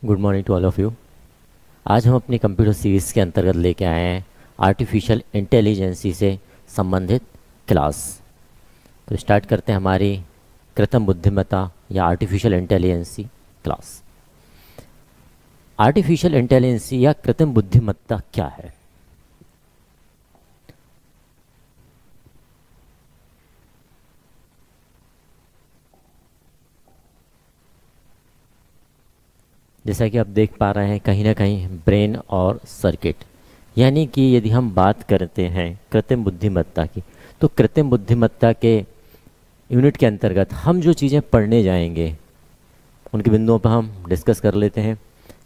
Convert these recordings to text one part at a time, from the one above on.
Good morning to all of you. आज हम अपनी कंप्यूटर सीरीज़ के अंतर्गत लेके आए हैं आर्टिफिशियल इंटेलिजेंसी से संबंधित क्लास। तो स्टार्ट करते हैं हमारी कृत्रिम बुद्धिमत्ता या artificial intelligence class. Artificial intelligence या कृत्रिम बुद्धिमत्ता क्या है? जैसा कि आप देख पा रहे हैं कहीं ना कहीं ब्रेन और सर्किट, यानी कि यदि हम बात करते हैं कृत्रिम बुद्धिमत्ता की, तो कृत्रिम बुद्धिमत्ता के यूनिट के अंतर्गत हम जो चीज़ें पढ़ने जाएंगे उनके बिंदुओं पर हम डिस्कस कर लेते हैं।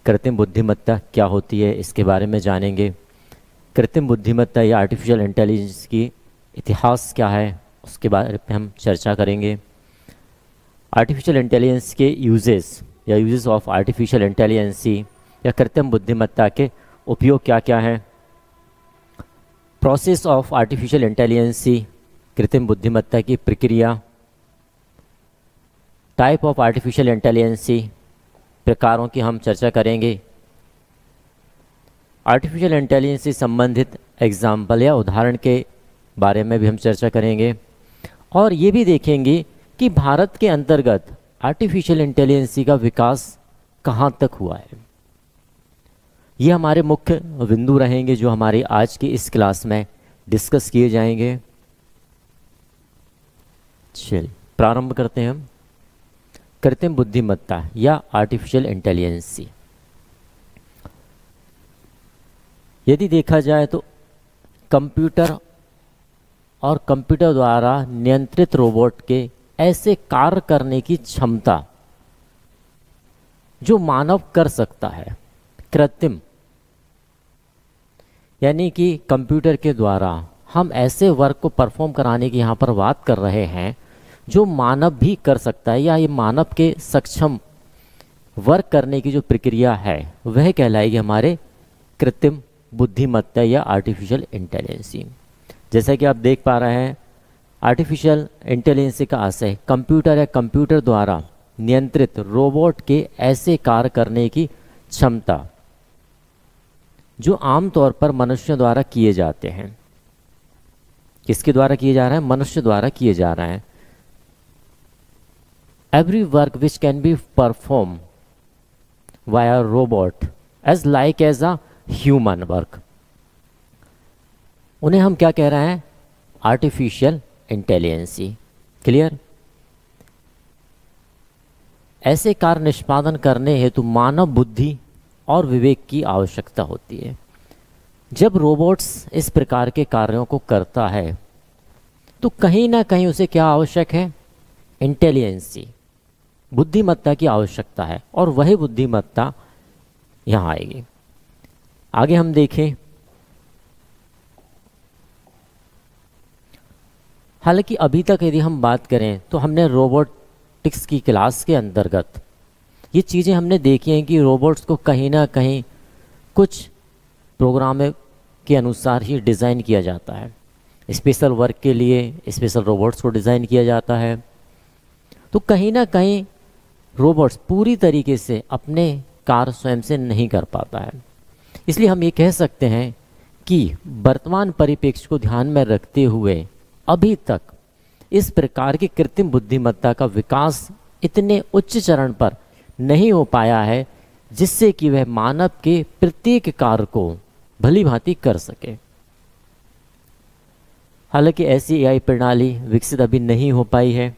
कृत्रिम बुद्धिमत्ता क्या होती है इसके बारे में जानेंगे। कृत्रिम बुद्धिमत्ता या आर्टिफिशियल इंटेलिजेंस की इतिहास क्या है उसके बारे में हम चर्चा करेंगे। आर्टिफिशियल इंटेलिजेंस के यूजेस ऑफ आर्टिफिशियल इंटेलिजेंसी या कृत्रिम बुद्धिमत्ता के उपयोग क्या क्या हैं। प्रोसेस ऑफ आर्टिफिशियल इंटेलिजेंसी, कृत्रिम बुद्धिमत्ता की प्रक्रिया। टाइप ऑफ आर्टिफिशियल इंटेलिजेंसी, प्रकारों की हम चर्चा करेंगे। आर्टिफिशियल इंटेलिजेंस से संबंधित एग्जाम्पल या उदाहरण के बारे में भी हम चर्चा करेंगे और ये भी देखेंगे कि भारत के अंतर्गत आर्टिफिशियल इंटेलिजेंसी का विकास कहाँ तक हुआ है। ये हमारे मुख्य बिंदु रहेंगे जो हमारी आज की इस क्लास में डिस्कस किए जाएंगे। चलिए प्रारंभ करते हैं हम। कृत्रिम बुद्धिमत्ता या आर्टिफिशियल इंटेलिजेंसी, यदि देखा जाए तो कंप्यूटर और कंप्यूटर द्वारा नियंत्रित रोबोट के ऐसे कार्य करने की क्षमता जो मानव कर सकता है। कृत्रिम यानी कि कंप्यूटर के द्वारा हम ऐसे वर्क को परफॉर्म कराने की यहाँ पर बात कर रहे हैं जो मानव भी कर सकता है, या ये मानव के सक्षम वर्क करने की जो प्रक्रिया है वह कहलाएगी हमारे कृत्रिम बुद्धिमत्ता या आर्टिफिशियल इंटेलिजेंसी। जैसा कि आप देख पा रहे हैं आर्टिफिशियल इंटेलिजेंस का आशय कंप्यूटर या कंप्यूटर द्वारा नियंत्रित रोबोट के ऐसे कार्य करने की क्षमता जो आमतौर पर मनुष्यों द्वारा किए जाते हैं। किसके द्वारा किए जा रहे हैं? मनुष्य द्वारा किए जा रहे हैं। Every work which can be perform via robot as like as a human work, उन्हें हम क्या कह रहे हैं? Artificial intelligence. क्लियर? ऐसे कार्य निष्पादन करने हेतु मानव बुद्धि और विवेक की आवश्यकता होती है। जब रोबोट्स इस प्रकार के कार्यों को करता है तो कहीं ना कहीं उसे क्या आवश्यक है? इंटेलिजेंसी, बुद्धिमत्ता की आवश्यकता है, और वही बुद्धिमत्ता यहाँ आएगी। आगे हम देखें, हालांकि अभी तक यदि हम बात करें तो हमने रोबोटिक्स की क्लास के अंतर्गत ये चीज़ें हमने देखी हैं कि रोबोट्स को कहीं ना कहीं कुछ प्रोग्राम के अनुसार ही डिज़ाइन किया जाता है। स्पेशल वर्क के लिए स्पेशल रोबोट्स को डिज़ाइन किया जाता है। तो कहीं ना कहीं रोबोट्स पूरी तरीके से अपने कार्य स्वयं से नहीं कर पाता है। इसलिए हम ये कह सकते हैं कि वर्तमान परिप्रेक्ष्य को ध्यान में रखते हुए अभी तक इस प्रकार की कृत्रिम बुद्धिमत्ता का विकास इतने उच्च चरण पर नहीं हो पाया है जिससे कि वह मानव के प्रत्येक कार्य को भली भांति कर सके। हालांकि ऐसी एआई प्रणाली विकसित अभी नहीं हो पाई है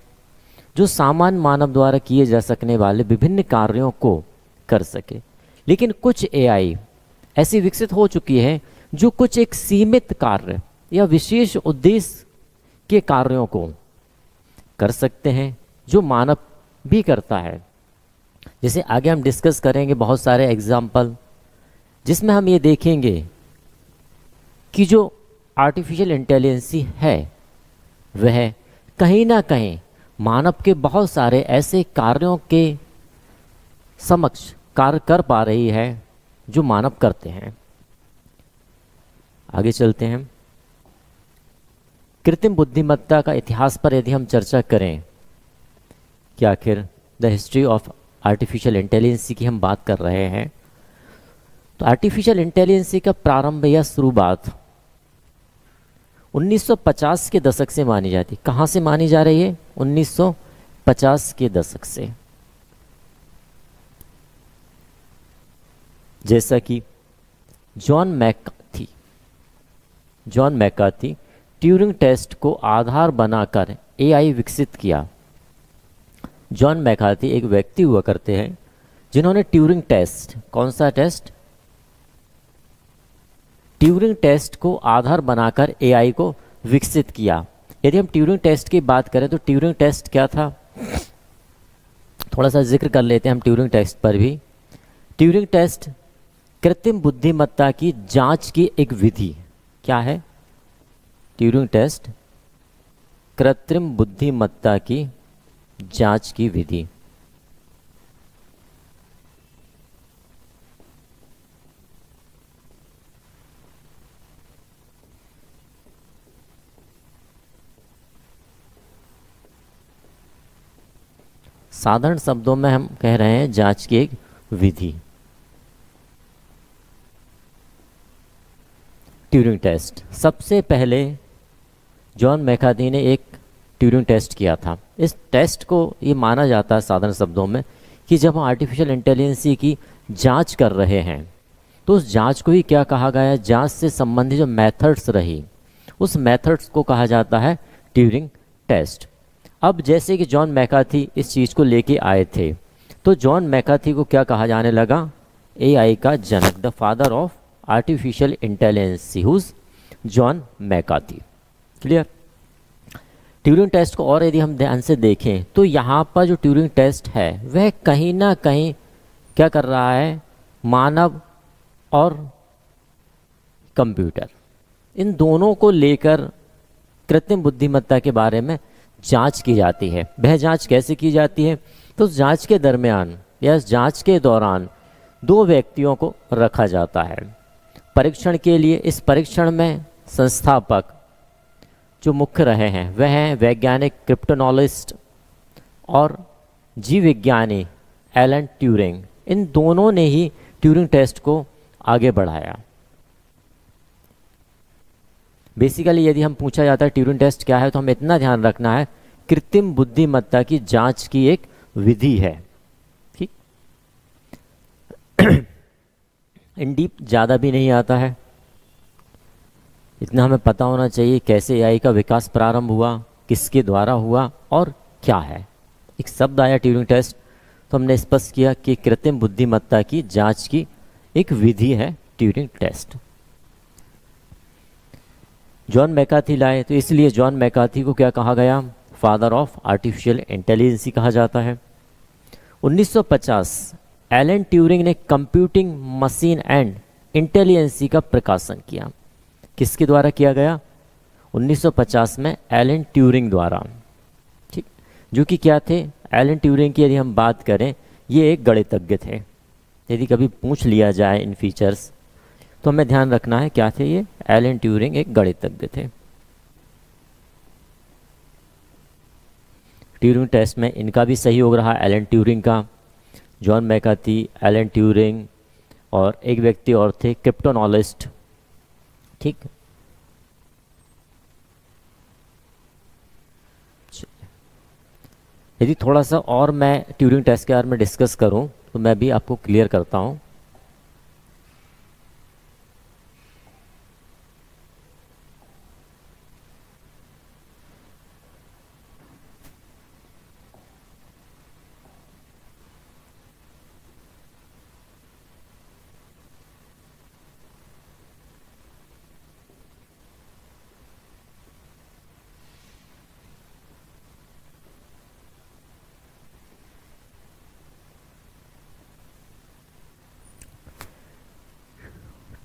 जो सामान्य मानव द्वारा किए जा सकने वाले विभिन्न कार्यों को कर सके, लेकिन कुछ एआई ऐसी विकसित हो चुकी है जो कुछ एक सीमित कार्य या विशेष उद्देश्य के कार्यों को कर सकते हैं जो मानव भी करता है। जैसे आगे हम डिस्कस करेंगे बहुत सारे एग्जाम्पल जिसमें हम ये देखेंगे कि जो आर्टिफिशियल इंटेलिजेंसी है वह कहीं ना कहीं मानव के बहुत सारे ऐसे कार्यों के समक्ष कार्य कर पा रही है जो मानव करते हैं। आगे चलते हैं। कृत्रिम बुद्धिमत्ता का इतिहास पर यदि हम चर्चा करें कि आखिर the history of artificial intelligence की हम बात कर रहे हैं, तो आर्टिफिशियल इंटेलिजेंसी का प्रारंभ या शुरुआत 1950 के दशक से मानी जाती। कहाँ से मानी जा रही है? 1950 के दशक से। जैसा कि जॉन मैकार्थी ट्यूरिंग टेस्ट को आधार बनाकर एआई विकसित किया। जॉन मैकार्थी एक व्यक्ति हुआ करते हैं जिन्होंने ट्यूरिंग टेस्ट, कौन सा टेस्ट? ट्यूरिंग टेस्ट को आधार बनाकर एआई को विकसित किया। यदि हम ट्यूरिंग टेस्ट की बात करें तो ट्यूरिंग टेस्ट क्या था, थोड़ा सा जिक्र कर लेते हैं हम ट्यूरिंग टेस्ट पर भी। ट्यूरिंग टेस्ट कृत्रिम बुद्धिमत्ता की जांच की एक विधि। क्या है ट्यूरिंग टेस्ट? कृत्रिम बुद्धिमत्ता की जांच की विधि। साधारण शब्दों में हम कह रहे हैं जांच की एक विधि। ट्यूरिंग टेस्ट सबसे पहले जॉन मैकार्थी ने एक ट्यूरिंग टेस्ट किया था। इस टेस्ट को ये माना जाता है साधारण शब्दों में कि जब हम आर्टिफिशियल इंटेलिजेंसी की जांच कर रहे हैं तो उस जांच को ही क्या कहा गया है? जांच से संबंधित जो मेथड्स रही उस मेथड्स को कहा जाता है ट्यूरिंग टेस्ट। अब जैसे कि जॉन मैकार्थी इस चीज़ को लेके आए थे तो जॉन मैकार्थी को क्या कहा जाने लगा? एआई का जनक, the father of artificial intelligence, whose John McCarthy. Clear? Turing test को और यदि हम ध्यान से देखें तो यहाँ पर जो ट्यूरिंग टेस्ट है वह कहीं ना कहीं क्या कर रहा है? मानव और कंप्यूटर, इन दोनों को लेकर कृत्रिम बुद्धिमत्ता के बारे में जांच की जाती है। वह जांच कैसे की जाती है? तो जांच के दरमियान या जांच के दौरान दो व्यक्तियों को रखा जाता है परीक्षण के लिए। इस परीक्षण में संस्थापक जो मुख्य रहे हैं वह हैं वैज्ञानिक क्रिप्टोनॉलिस्ट और जीव विज्ञानी एलन ट्यूरिंग। इन दोनों ने ही ट्यूरिंग टेस्ट को आगे बढ़ाया। बेसिकली यदि हम पूछा जाता है ट्यूरिंग टेस्ट क्या है तो हमें इतना ध्यान रखना है, कृत्रिम बुद्धिमत्ता की जांच की एक विधि है। ठीक, इन डीप ज़्यादा भी नहीं आता है, इतना हमें पता होना चाहिए कैसे एआई का विकास प्रारंभ हुआ, किसके द्वारा हुआ और क्या है। एक शब्द आया ट्यूरिंग टेस्ट तो हमने स्पष्ट किया कि कृत्रिम बुद्धिमत्ता की जांच की एक विधि है ट्यूरिंग टेस्ट। जॉन मैकार्थी लाए तो इसलिए जॉन मैकार्थी को क्या कहा गया? फादर ऑफ आर्टिफिशियल इंटेलिजेंस कहा जाता है। 1950 एलन ट्यूरिंग ने कंप्यूटिंग मशीन एंड इंटेलिजेंसी का प्रकाशन किया। किसके द्वारा किया गया? 1950 में एलन ट्यूरिंग द्वारा। ठीक, जो कि क्या थे? एलन ट्यूरिंग की यदि हम बात करें ये एक गणितज्ञ थे। यदि कभी पूछ लिया जाए इन फीचर्स तो हमें ध्यान रखना है क्या थे ये? एलन ट्यूरिंग एक गणितज्ञ थे। ट्यूरिंग टेस्ट में इनका भी सहयोग रहा, एलन ट्यूरिंग का, जॉन मैकार्थी, एलन ट्यूरिंग और एक व्यक्ति और थे क्रिप्टोनॉलिस्ट। ठीक, यदि थोड़ा सा और मैं ट्यूरिंग टेस्ट के बारे में डिस्कस करूं तो मैं भी आपको क्लियर करता हूं।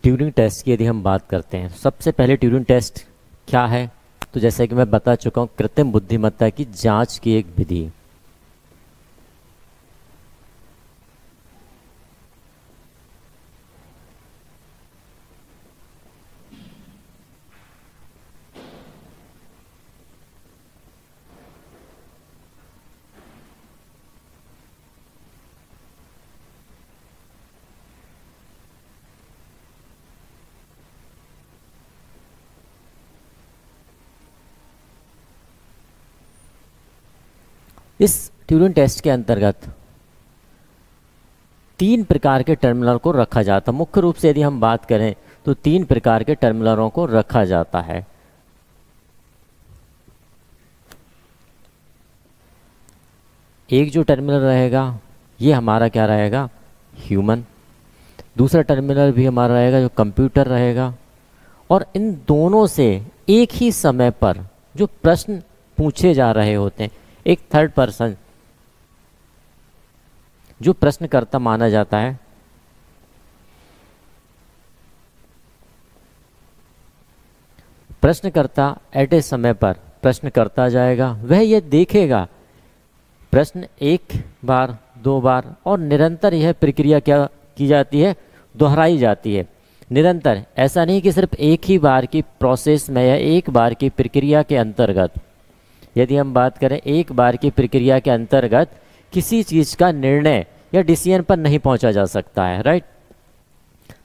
ट्यूरिंग टेस्ट की यदि हम बात करते हैं, सबसे पहले ट्यूरिंग टेस्ट क्या है? तो जैसे कि मैं बता चुका हूँ, कृत्रिम बुद्धिमत्ता की जांच की एक विधि। इस ट्यूरिंग टेस्ट के अंतर्गत 3 प्रकार के टर्मिनल को रखा जाता है। मुख्य रूप से यदि हम बात करें तो 3 प्रकार के टर्मिनलों को रखा जाता है। एक जो टर्मिनल रहेगा ये हमारा क्या रहेगा, ह्यूमन। दूसरा टर्मिनल भी हमारा रहेगा जो कंप्यूटर रहेगा। और इन दोनों से एक ही समय पर जो प्रश्न पूछे जा रहे होते हैं, एक थर्ड पर्सन जो प्रश्नकर्ता माना जाता है, प्रश्नकर्ता एट ए समय पर प्रश्न करता जाएगा। वह यह देखेगा प्रश्न एक बार, 2 बार और निरंतर यह प्रक्रिया क्या की जाती है, दोहराई जाती है निरंतर। ऐसा नहीं कि सिर्फ एक ही बार की प्रोसेस में या एक बार की प्रक्रिया के अंतर्गत, यदि हम बात करें एक बार की प्रक्रिया के अंतर्गत किसी चीज़ का निर्णय या डिसीजन पर नहीं पहुंचा जा सकता है, राइट।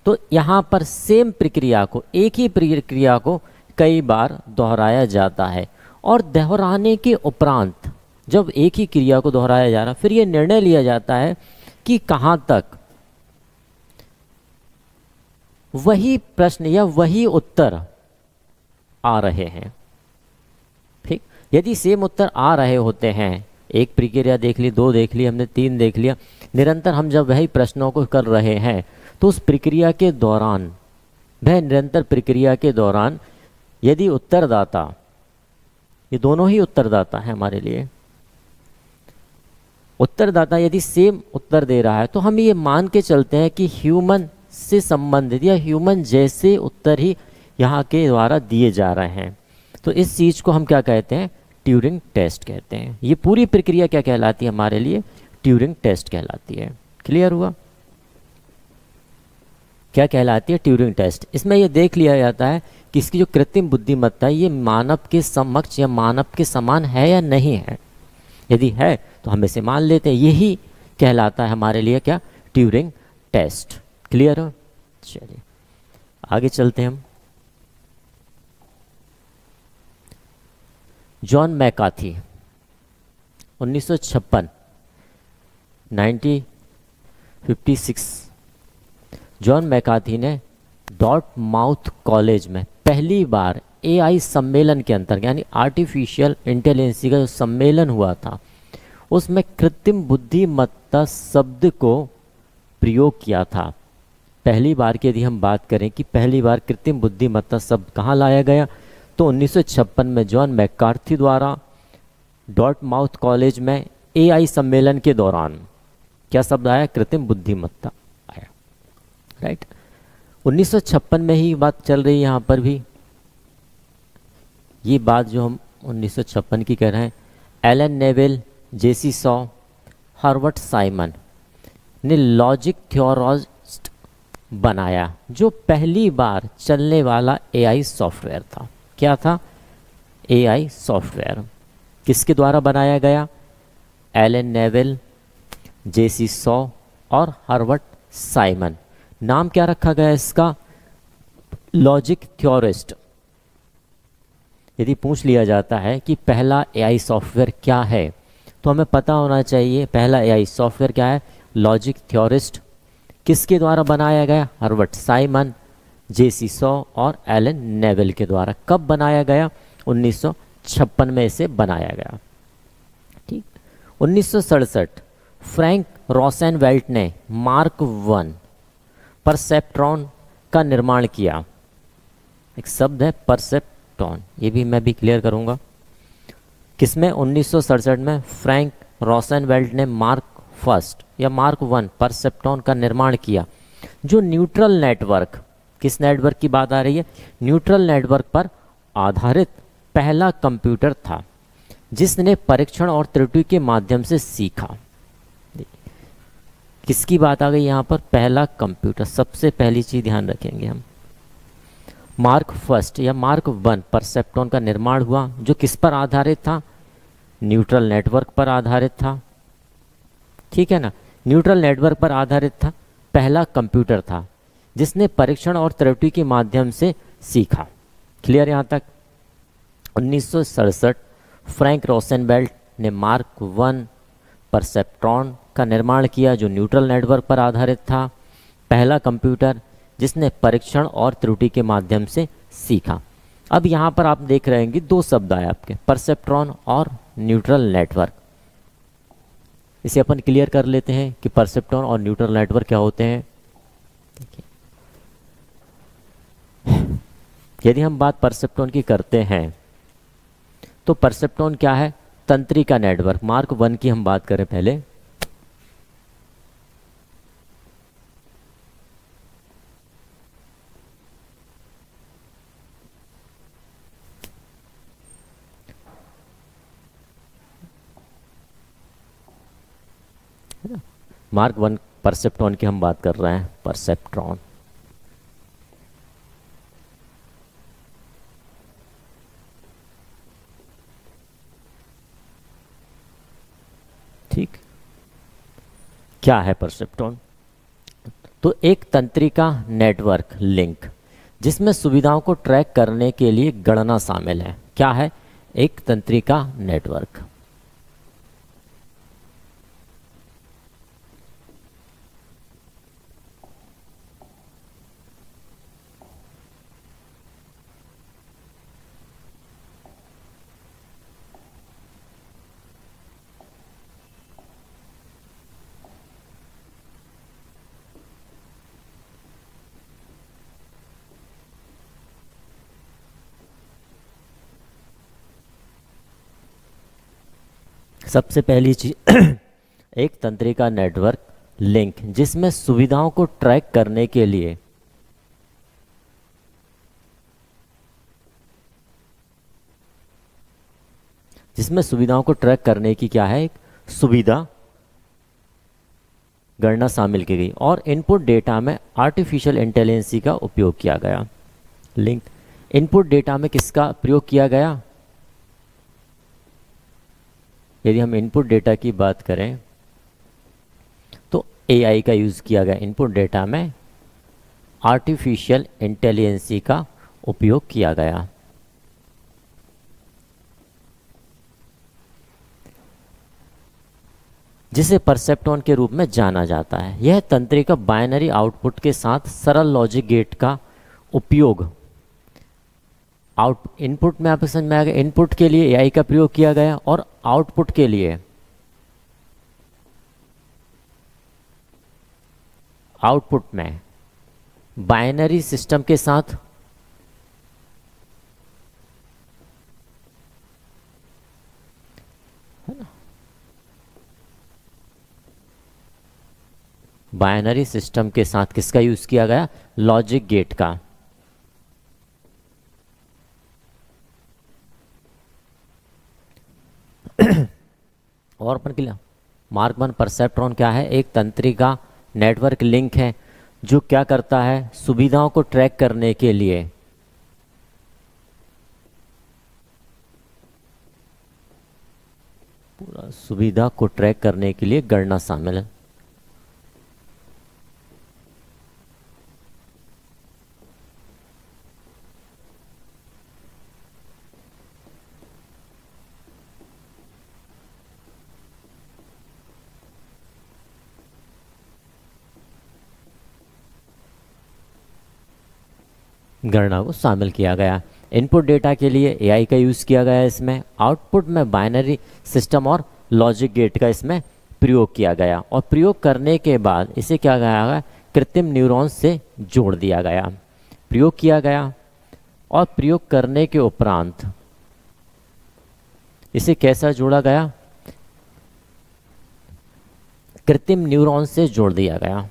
तो यहाँ पर सेम प्रक्रिया को, एक ही प्रक्रिया को कई बार दोहराया जाता है। और दोहराने के उपरांत जब एक ही क्रिया को दोहराया जा रहा, फिर ये निर्णय लिया जाता है कि कहाँ तक वही प्रश्न या वही उत्तर आ रहे हैं। ठीक, यदि सेम उत्तर आ रहे होते हैं, एक प्रक्रिया देख ली, 2 देख ली, हमने 3 देख लिया, निरंतर हम जब वही प्रश्नों को कर रहे हैं तो उस प्रक्रिया के दौरान, वह निरंतर प्रक्रिया के दौरान यदि उत्तरदाता, ये दोनों ही उत्तरदाता है हमारे लिए, उत्तरदाता यदि सेम उत्तर दे रहा है तो हम ये मान के चलते हैं कि ह्यूमन से संबंधित या ह्यूमन जैसे उत्तर ही यहाँ के द्वारा दिए जा रहे हैं। तो इस चीज़ को हम क्या कहते हैं, ट्यूरिंग टेस्ट कहते हैं। ये पूरी प्रक्रिया क्या कहलाती है हमारे लिए, ट्यूरिंग टेस्ट कहलाती है। क्लियर हुआ, क्या कहलाती है, ट्यूरिंग टेस्ट। इसमें यह देख लिया जाता है कि इसकी जो कृत्रिम बुद्धिमत्ता है ये मानव के समक्ष या मानव के समान है या नहीं है। यदि है तो हम इसे मान लेते हैं, यही कहलाता है हमारे लिए क्या, ट्यूरिंग टेस्ट। क्लियर हो, चलिए आगे चलते हैं हम। जॉन मैकार्थी 1956 1956 जॉन मैकार्थी ने डॉर्टमाउथ कॉलेज में पहली बार एआई सम्मेलन के अंतर्गत, यानी आर्टिफिशियल इंटेलिजेंस का जो सम्मेलन हुआ था, उसमें कृत्रिम बुद्धिमत्ता शब्द को प्रयोग किया था। पहली बार की यदि हम बात करें कि पहली बार कृत्रिम बुद्धिमत्ता शब्द कहाँ लाया गया, तो 1956 में जॉन मैकार्थी द्वारा डॉर्टमाउथ कॉलेज में एआई सम्मेलन के दौरान क्या शब्द आया, कृत्रिम बुद्धिमत्ता आया, राइट। 1956 में ही बात चल रही है यहाँ पर भी। ये बात जो हम 1956 की कह रहे हैं, एलन नेवेल, जेसी सॉ, हर्बर्ट साइमन ने लॉजिक थ्योरिस्ट बनाया, जो पहली बार चलने वाला एआई सॉफ्टवेयर था। क्या था, एआई सॉफ्टवेयर। किसके द्वारा बनाया गया, एलन नेवेल, जेसी सॉ और हर्बर्ट साइमन। नाम क्या रखा गया इसका, लॉजिक थ्योरिस्ट। यदि पूछ लिया जाता है कि पहला एआई सॉफ्टवेयर क्या है, तो हमें पता होना चाहिए पहला एआई सॉफ्टवेयर क्या है, लॉजिक थ्योरिस्ट। किसके द्वारा बनाया गया, हर्बर्ट साइमन, जेसी सॉ और एलन नेवेल के द्वारा। कब बनाया गया, 1956 में इसे बनाया गया। ठीक, 1967 फ्रैंक रोसेनवेल्ट ने मार्क 1 परसेप्ट्रॉन का निर्माण किया। एक शब्द है परसेप्ट्रॉन, ये भी मैं भी क्लियर करूंगा। किसमें, 1967 में फ्रैंक रोसेनवेल्ट ने मार्क 1 या मार्क 1 परसेप्ट्रॉन का निर्माण किया, जो न्यूट्रल नेटवर्क, किस नेटवर्क की बात आ रही है, न्यूट्रल नेटवर्क पर आधारित पहला कंप्यूटर था, जिसने परीक्षण और त्रुटि के माध्यम से सीखा। किसकी बात आ गई यहाँ पर, पहला कंप्यूटर। सबसे पहली चीज ध्यान रखेंगे हम, मार्क 1 या मार्क 1 परसेप्ट्रॉन का निर्माण हुआ, जो किस पर आधारित था, न्यूट्रल नेटवर्क पर आधारित था। ठीक है ना, न्यूट्रल नेटवर्क पर आधारित था, पहला कंप्यूटर था जिसने परीक्षण और त्रुटि के माध्यम से सीखा। क्लियर यहाँ तक। 1967 फ्रैंक रोसेनवेल्ट ने मार्क 1 परसेप्ट्रॉन का निर्माण किया जो न्यूट्रल नेटवर्क पर आधारित था, पहला कंप्यूटर जिसने परीक्षण और त्रुटि के माध्यम से सीखा। अब यहाँ पर आप देख रहे हैं कि दो शब्द आए आपके, परसेप्ट्रॉन और न्यूट्रल नेटवर्क। इसे अपन क्लियर कर लेते हैं कि परसेप्ट्रॉन और न्यूट्रल नेटवर्क क्या होते हैं। देखिए, यदि हम बात परसेप्ट्रॉन की करते हैं तो परसेप्ट्रॉन क्या है, तंत्रिका नेटवर्क। मार्क 1 की हम बात करें पहले, मार्क 1 परसेप्ट्रॉन की हम बात कर रहे हैं, परसेप्ट्रॉन। ठीक, क्या है परसेप्ट्रॉन? तो एक तंत्रिका नेटवर्क लिंक जिसमें सुविधाओं को ट्रैक करने के लिए गणना शामिल है। क्या है? एक तंत्रिका नेटवर्क। सबसे पहली चीज एक तंत्रिका नेटवर्क लिंक जिसमें सुविधाओं को ट्रैक करने के लिए की क्या है, एक सुविधा गणना शामिल की गई और इनपुट डेटा में आर्टिफिशियल इंटेलिजेंस का उपयोग किया गया। लिंक इनपुट डेटा में किसका प्रयोग किया गया? यदि हम इनपुट डेटा की बात करें तो एआई का यूज़ किया गया। इनपुट डेटा में आर्टिफिशियल इंटेलिजेंस का उपयोग किया गया। जिसे परसेप्ट्रॉन के रूप में जाना जाता है। यह तंत्रिका बाइनरी आउटपुट के साथ सरल लॉजिक गेट का उपयोग इनपुट में आपको समझ में आ गया। इनपुट के लिए एआई का प्रयोग किया गया और आउटपुट के लिए आउटपुट में बाइनरी सिस्टम के साथ है ना, बाइनरी सिस्टम के साथ किसका यूज किया गया? लॉजिक गेट का। और अपन के मार्क 1 परसेप्ट्रॉन क्या है? एक तंत्रिका नेटवर्क लिंक है जो क्या करता है? सुविधाओं को ट्रैक करने के लिए पूरा सुविधा को ट्रैक करने के लिए गणना शामिल है। गणना को शामिल किया गया। इनपुट डेटा के लिए एआई का यूज़ किया गया। इसमें आउटपुट में बाइनरी सिस्टम और लॉजिक गेट का इसमें प्रयोग किया गया और प्रयोग करने के बाद इसे क्या कहा गया? कृत्रिम न्यूरॉन्स से जोड़ दिया गया। प्रयोग किया गया और प्रयोग करने के उपरांत इसे कैसा जोड़ा गया? कृत्रिम न्यूरॉन्स से जोड़ दिया गया।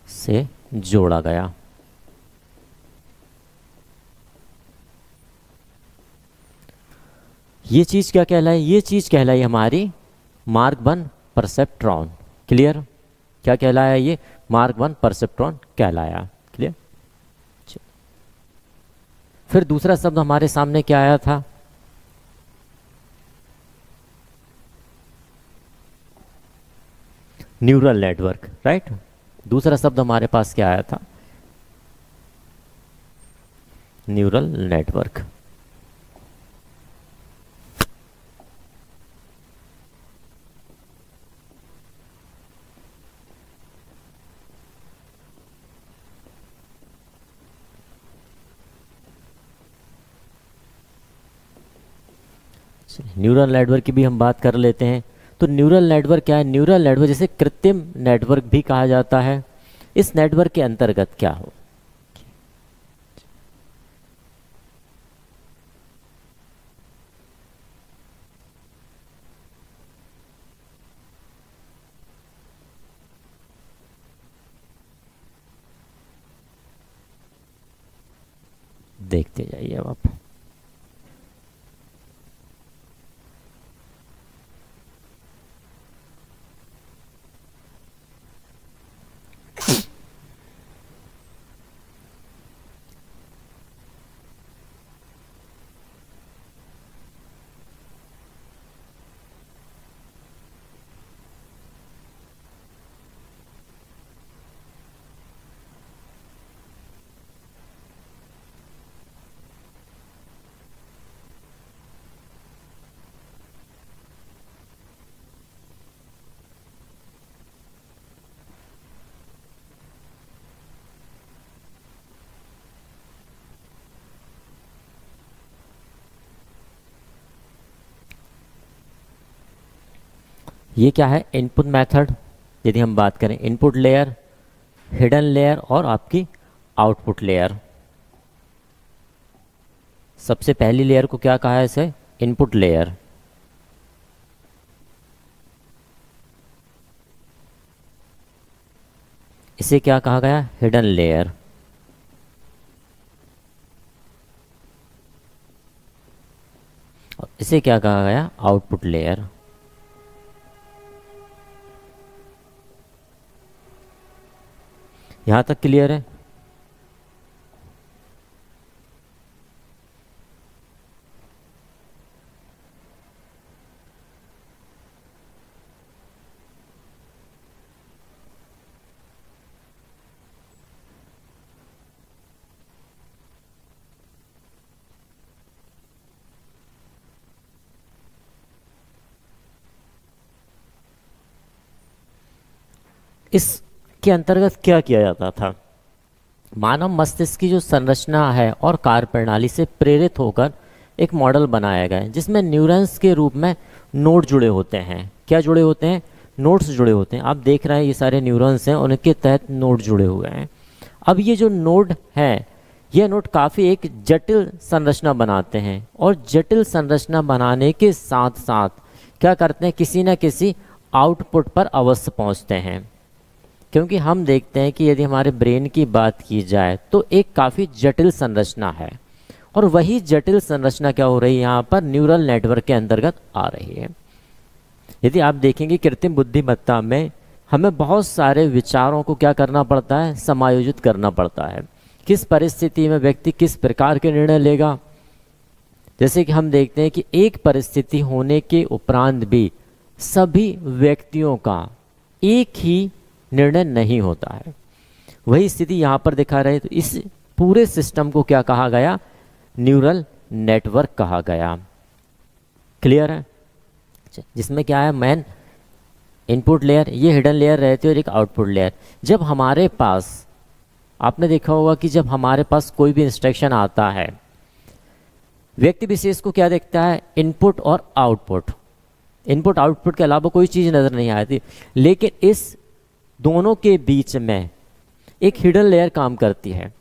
से जोड़ा गया। ये चीज क्या कहलाई? ये चीज कहलाई हमारी मार्क 1 परसेप्ट्रॉन। क्लियर? क्या कहलाया? ये मार्क 1 परसेप्ट्रॉन कहलाया। क्लियर? फिर दूसरा शब्द हमारे सामने क्या आया था? Neural network, right. दूसरा शब्द हमारे पास क्या आया था? Neural network. न्यूरल नेटवर्क की भी हम बात कर लेते हैं। तो न्यूरल नेटवर्क क्या है? न्यूरल नेटवर्क जिसे कृत्रिम नेटवर्क भी कहा जाता है, इस नेटवर्क के अंतर्गत क्या हो? देखते जाइए अब आप। ये क्या है? Input method. यदि हम बात करें इनपुट लेयर, हिडन लेयर और आपकी आउटपुट लेयर। सबसे पहली लेयर को क्या कहा है? इसे इनपुट लेयर। इसे क्या कहा गया? Hidden layer. और इसे क्या कहा गया? Output layer. यहां तक क्लियर है? इसके अंतर्गत क्या किया जाता था? मानव मस्तिष्क की जो संरचना है और कार्य प्रणाली से प्रेरित होकर एक मॉडल बनाया गया है जिसमें न्यूरॉन्स के रूप में नोड जुड़े होते हैं। क्या जुड़े होते हैं? नोड्स जुड़े होते हैं। आप देख रहे हैं ये सारे न्यूरॉन्स हैं, उनके तहत नोड जुड़े हुए हैं। अब ये जो नोड है, ये नोड काफ़ी एक जटिल संरचना बनाते हैं और जटिल संरचना बनाने के साथ साथ क्या करते हैं? किसी न किसी आउटपुट पर अवश्य पहुंचते हैं। क्योंकि हम देखते हैं कि यदि हमारे ब्रेन की बात की जाए तो एक काफ़ी जटिल संरचना है और वही जटिल संरचना क्या हो रही है? यहाँ पर न्यूरल नेटवर्क के अंतर्गत आ रही है। यदि आप देखेंगे कृत्रिम बुद्धिमत्ता में हमें बहुत सारे विचारों को क्या करना पड़ता है? समायोजित करना पड़ता है। किस परिस्थिति में व्यक्ति किस प्रकार के निर्णय लेगा। जैसे कि हम देखते हैं कि एक परिस्थिति होने के उपरांत भी सभी व्यक्तियों का एक ही निर्णय नहीं होता है। वही स्थिति यहाँ पर दिखा रहे। तो इस पूरे सिस्टम को क्या कहा गया? न्यूरल नेटवर्क कहा गया। क्लियर है? जिसमें क्या है? मेन इनपुट लेयर, ये हिडन लेयर रहती है और एक आउटपुट लेयर। जब हमारे पास, आपने देखा होगा कि जब हमारे पास कोई भी इंस्ट्रक्शन आता है, व्यक्ति विशेष को क्या देखता है? इनपुट और आउटपुट। इनपुट आउटपुट के अलावा कोई चीज़ नज़र नहीं आती। लेकिन इस दोनों के बीच में एक हिडन लेयर काम करती है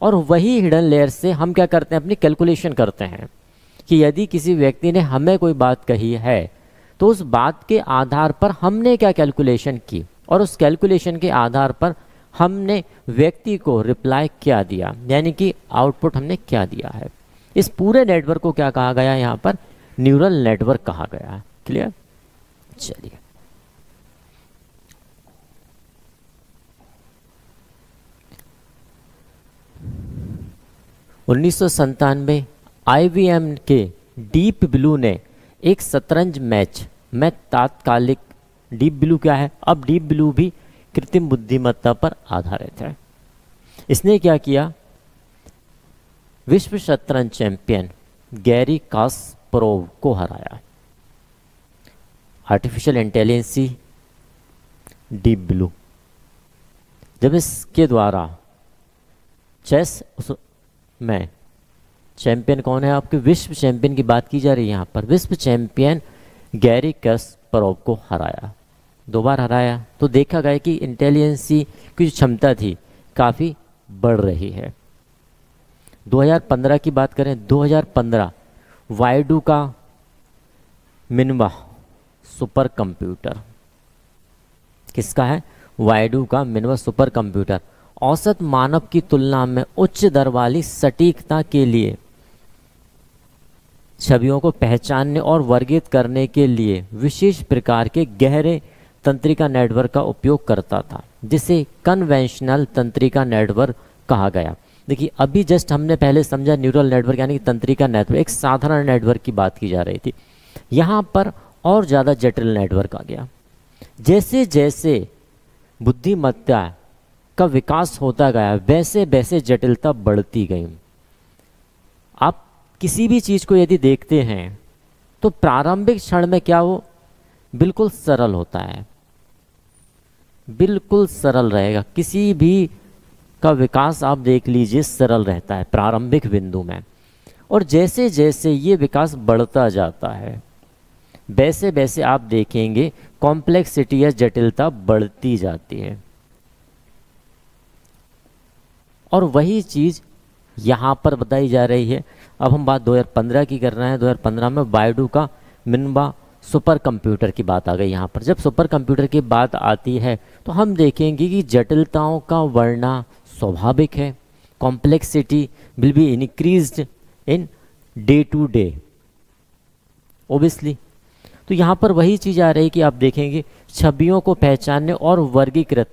और वही हिडन लेयर से हम क्या करते हैं? अपनी कैलकुलेशन करते हैं कि यदि किसी व्यक्ति ने हमें कोई बात कही है तो उस बात के आधार पर हमने क्या कैलकुलेशन की और उस कैलकुलेशन के आधार पर हमने व्यक्ति को रिप्लाई क्या दिया, यानी कि आउटपुट हमने क्या दिया है। इस पूरे नेटवर्क को क्या कहा गया? यहाँ पर न्यूरल नेटवर्क कहा गया है। क्लियर? चलिए, उन्नीस IBM के डीप ब्लू ने एक शतरंज मैच में तात्कालिक डीप ब्लू क्या है? अब डीप ब्लू भी कृत्रिम बुद्धिमत्ता पर आधारित है। इसने क्या किया? विश्व शतरंज चैंपियन गैरी कास्परोव को हराया। आर्टिफिशियल इंटेलिजेंसी डीप ब्लू, जब इसके द्वारा चेस में चैंपियन कौन है आपके? विश्व चैंपियन की बात की जा रही है यहाँ पर। विश्व चैंपियन गैरी कास्परोव को हराया, 2 बार हराया। तो देखा गया कि इंटेलिजेंसी की जो क्षमता थी काफ़ी बढ़ रही है। 2015 की बात करें, 2015 वाइडू का मिनवा सुपर कंप्यूटर, किसका है? वाइडू का मिनवा सुपर कंप्यूटर औसत मानव की तुलना में उच्च दर वाली सटीकता के लिए छवियों को पहचानने और वर्गीकृत करने के लिए विशेष प्रकार के गहरे तंत्रिका नेटवर्क का उपयोग करता था, जिसे कन्वेंशनल तंत्रिका नेटवर्क कहा गया। देखिए, अभी जस्ट हमने पहले समझा न्यूरल नेटवर्क यानी कि तंत्रिका नेटवर्क, एक साधारण नेटवर्क की बात की जा रही थी। यहाँ पर और ज़्यादा जटिल नेटवर्क आ गया। जैसे जैसे बुद्धिमत्ता का विकास होता गया वैसे वैसे जटिलता बढ़ती गई। आप किसी भी चीज़ को यदि देखते हैं तो प्रारंभिक क्षण में क्या वो बिल्कुल सरल होता है, बिल्कुल सरल रहेगा। किसी भी का विकास आप देख लीजिए सरल रहता है प्रारंभिक बिंदु में, और जैसे जैसे ये विकास बढ़ता जाता है वैसे वैसे आप देखेंगे कॉम्प्लेक्सिटी या जटिलता बढ़ती जाती है। और वही चीज़ यहाँ पर बताई जा रही है। अब हम बात 2015 की कर रहे हैं। 2015 में बायडू का मिनवा सुपर कंप्यूटर की बात आ गई यहाँ पर। जब सुपर कंप्यूटर की बात आती है तो हम देखेंगे कि जटिलताओं का वर्णन स्वाभाविक है। Complexity will be increased in day to day obviously. तो यहाँ पर वही चीज़ आ रही कि आप देखेंगे छवियों को पहचानने और वर्गीकृत,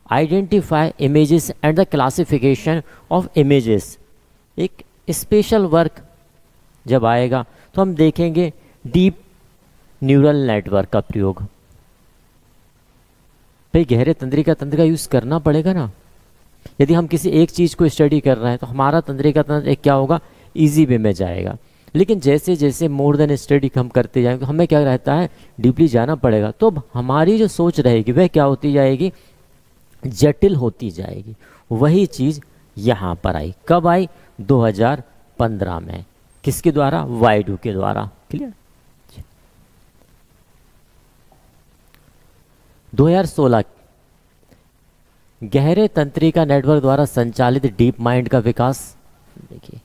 identify images and the classification of images, एक स्पेशल वर्क जब आएगा तो हम देखेंगे डीप न्यूरल नेटवर्क का प्रयोग। भाई गहरे तंत्रिका तंत्र का यूज़ करना पड़ेगा ना। यदि हम किसी एक चीज़ को स्टडी कर रहे हैं तो हमारा तंत्रिका तंत्र एक क्या होगा, इजी वे में जाएगा। लेकिन जैसे जैसे मोर देन स्टडी हम करते जाएंगे तो हमें क्या रहता है, डीपली जाना पड़ेगा। तो हमारी जो सोच रहेगी वह क्या होती जाएगी, जटिल होती जाएगी। वही चीज़ यहाँ पर आई। कब आई? 2015 में। किसके द्वारा? वाइडू के द्वारा। क्लियर। 2016 गहरे तंत्रिका नेटवर्क द्वारा संचालित डीप माइंड का विकास। देखिए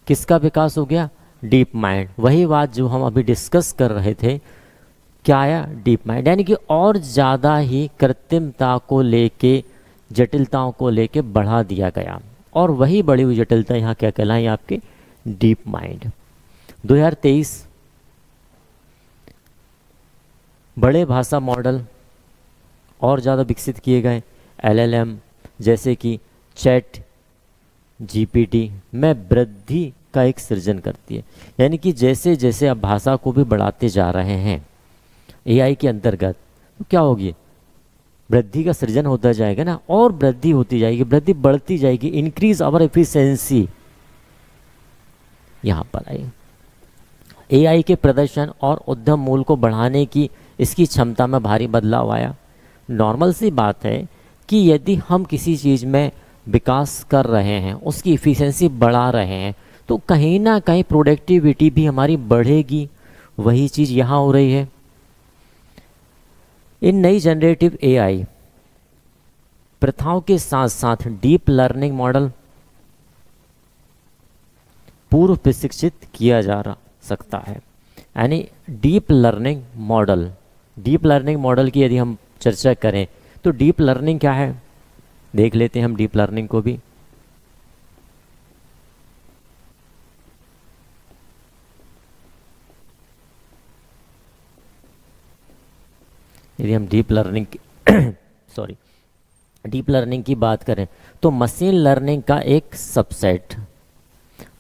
किसका विकास हो गया, डीप माइंड। वही बात जो हम अभी डिस्कस कर रहे थे, क्या आया, डीप माइंड, यानी कि और ज़्यादा ही कृत्रिमता को लेके, जटिलताओं को लेके बढ़ा दिया गया। और वही बढ़ी हुई जटिलता यहाँ क्या कहलाई, आपके डीप माइंड। 2023 बड़े भाषा मॉडल और ज़्यादा विकसित किए गए, LLM जैसे कि चैट GPT में वृद्धि का एक सृजन करती है। यानी कि जैसे जैसे आप भाषा को भी बढ़ाते जा रहे हैं AI के अंतर्गत, तो क्या होगी, वृद्धि का सृजन होता जाएगा ना, और वृद्धि होती जाएगी, वृद्धि बढ़ती जाएगी। इंक्रीज आवर एफिशिएंसी यहाँ पर आई। AI के प्रदर्शन और उद्यम मूल को बढ़ाने की इसकी क्षमता में भारी बदलाव आया। नॉर्मल सी बात है कि यदि हम किसी चीज़ में विकास कर रहे हैं, उसकी इफ़िशियंसी बढ़ा रहे हैं, तो कहीं ना कहीं प्रोडक्टिविटी भी हमारी बढ़ेगी। वही चीज़ यहाँ हो रही है। इन नई जनरेटिव AI प्रथाओं के साथ साथ डीप लर्निंग मॉडल पूर्व प्रशिक्षित किया जा सकता है। यानी डीप लर्निंग मॉडल की यदि हम चर्चा करें तो डीप लर्निंग क्या है, देख लेते हैं हम डीप लर्निंग को भी। यदि हम डीप लर्निंग की बात करें तो मशीन लर्निंग का एक सबसेट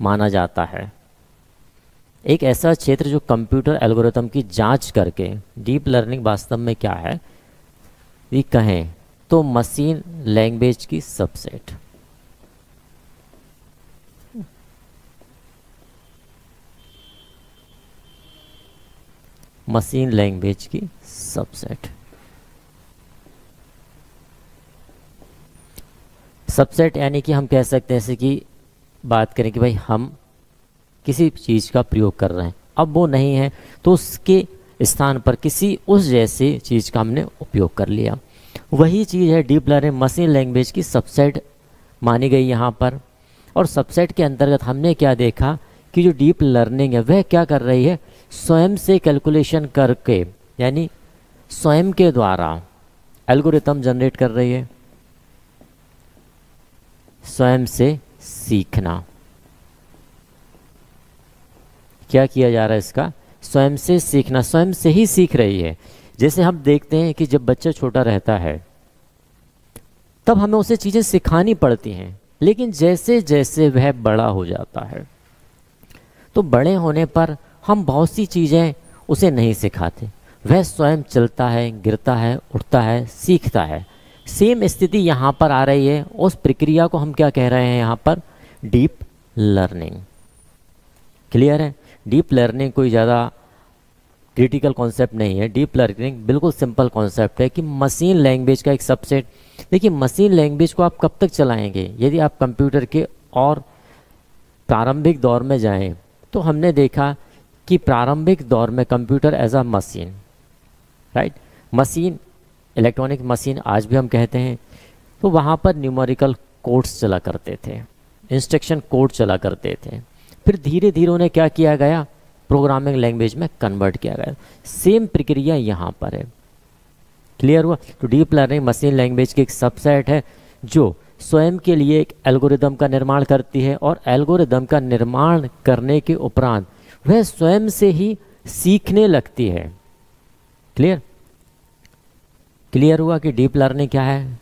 माना जाता है। एक ऐसा क्षेत्र जो कंप्यूटर एल्गोरिथम की जांच करके, डीप लर्निंग वास्तव में क्या है ये कहें तो मशीन लैंग्वेज की सबसेट। मशीन लैंग्वेज की सबसेट। सबसेट यानी कि हम कह सकते हैं जैसे कि बात करें कि भाई हम किसी चीज़ का प्रयोग कर रहे हैं, अब वो नहीं है तो उसके स्थान पर किसी उस जैसे चीज़ का हमने उपयोग कर लिया। वही चीज़ है डीप लर्निंग मशीन लैंग्वेज की सबसेट मानी गई यहाँ पर। और सबसेट के अंतर्गत हमने क्या देखा कि जो डीप लर्निंग है वह क्या कर रही है, स्वयं से कैलकुलेशन करके यानी स्वयं के द्वारा एल्गोरिथम जनरेट कर रही है। स्वयं से सीखना, क्या किया जा रहा है इसका, स्वयं से सीखना, स्वयं से ही सीख रही है। जैसे हम देखते हैं कि जब बच्चा छोटा रहता है तब हमें उसे चीज़ें सिखानी पड़ती हैं, लेकिन जैसे जैसे वह बड़ा हो जाता है तो बड़े होने पर हम बहुत सी चीज़ें उसे नहीं सिखाते, वह स्वयं चलता है, गिरता है, उठता है, सीखता है। सेम स्थिति यहाँ पर आ रही है। उस प्रक्रिया को हम क्या कह रहे हैं यहाँ पर, डीप लर्निंग। क्लियर है? डीप लर्निंग कोई ज़्यादा क्रिटिकल कॉन्सेप्ट नहीं है। डीप लर्निंग बिल्कुल सिंपल कॉन्सेप्ट है कि मशीन लैंग्वेज का एक सबसेट। देखिए मशीन लैंग्वेज को आप कब तक चलाएंगे, यदि आप कंप्यूटर के और प्रारंभिक दौर में जाएं तो हमने देखा कि प्रारंभिक दौर में computer as a machine, right, machine, electronic machine आज भी हम कहते हैं, तो वहाँ पर न्यूमेरिकल कोड्स चला करते थे, इंस्ट्रक्शन कोड चला करते थे। फिर धीरे धीरे उन्हें क्या किया गया, प्रोग्रामिंग लैंग्वेज में कन्वर्ट किया गया। सेम प्रक्रिया यहाँ पर है। क्लियर हुआ? तो डीप लर्निंग मशीन लैंग्वेज की एक सबसेट है जो स्वयं के लिए एक एल्गोरिदम का निर्माण करती है और एल्गोरिदम का निर्माण करने के उपरांत वह स्वयं से ही सीखने लगती है। क्लियर? क्लियर हुआ कि डीप लर्निंग क्या है?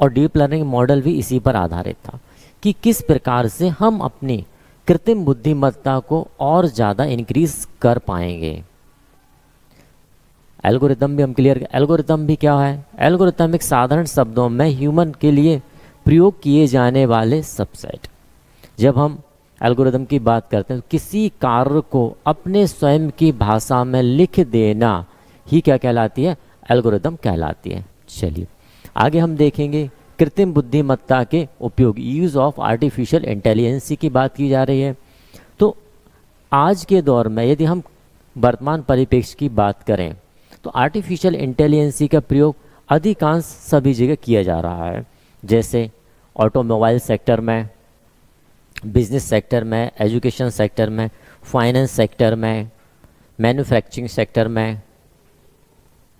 और डीप लर्निंग मॉडल भी इसी पर आधारित था कि किस प्रकार से हम अपनी कृत्रिम बुद्धिमत्ता को और ज़्यादा इंक्रीज कर पाएंगे। एल्गोरिदम भी हम क्लियर, एल्गोरिदम भी क्या है, एल्गोरिदम एक साधारण शब्दों में ह्यूमन के लिए प्रयोग किए जाने वाले सबसेट। जब हम एल्गोरिदम की बात करते हैं तो किसी कार्य को अपने स्वयं की भाषा में लिख देना ही क्या कहलाती है, एल्गोरिदम कहलाती है। चलिए आगे हम देखेंगे कृत्रिम बुद्धिमत्ता के उपयोग, यूज़ ऑफ आर्टिफिशियल इंटेलिजेंस की बात की जा रही है। तो आज के दौर में यदि हम वर्तमान परिप्रेक्ष्य की बात करें तो आर्टिफिशियल इंटेलिजेंस का प्रयोग अधिकांश सभी जगह किया जा रहा है, जैसे ऑटोमोबाइल सेक्टर में, बिजनेस सेक्टर में, एजुकेशन सेक्टर में, फाइनेंस सेक्टर में, मैन्युफैक्चरिंग सेक्टर में,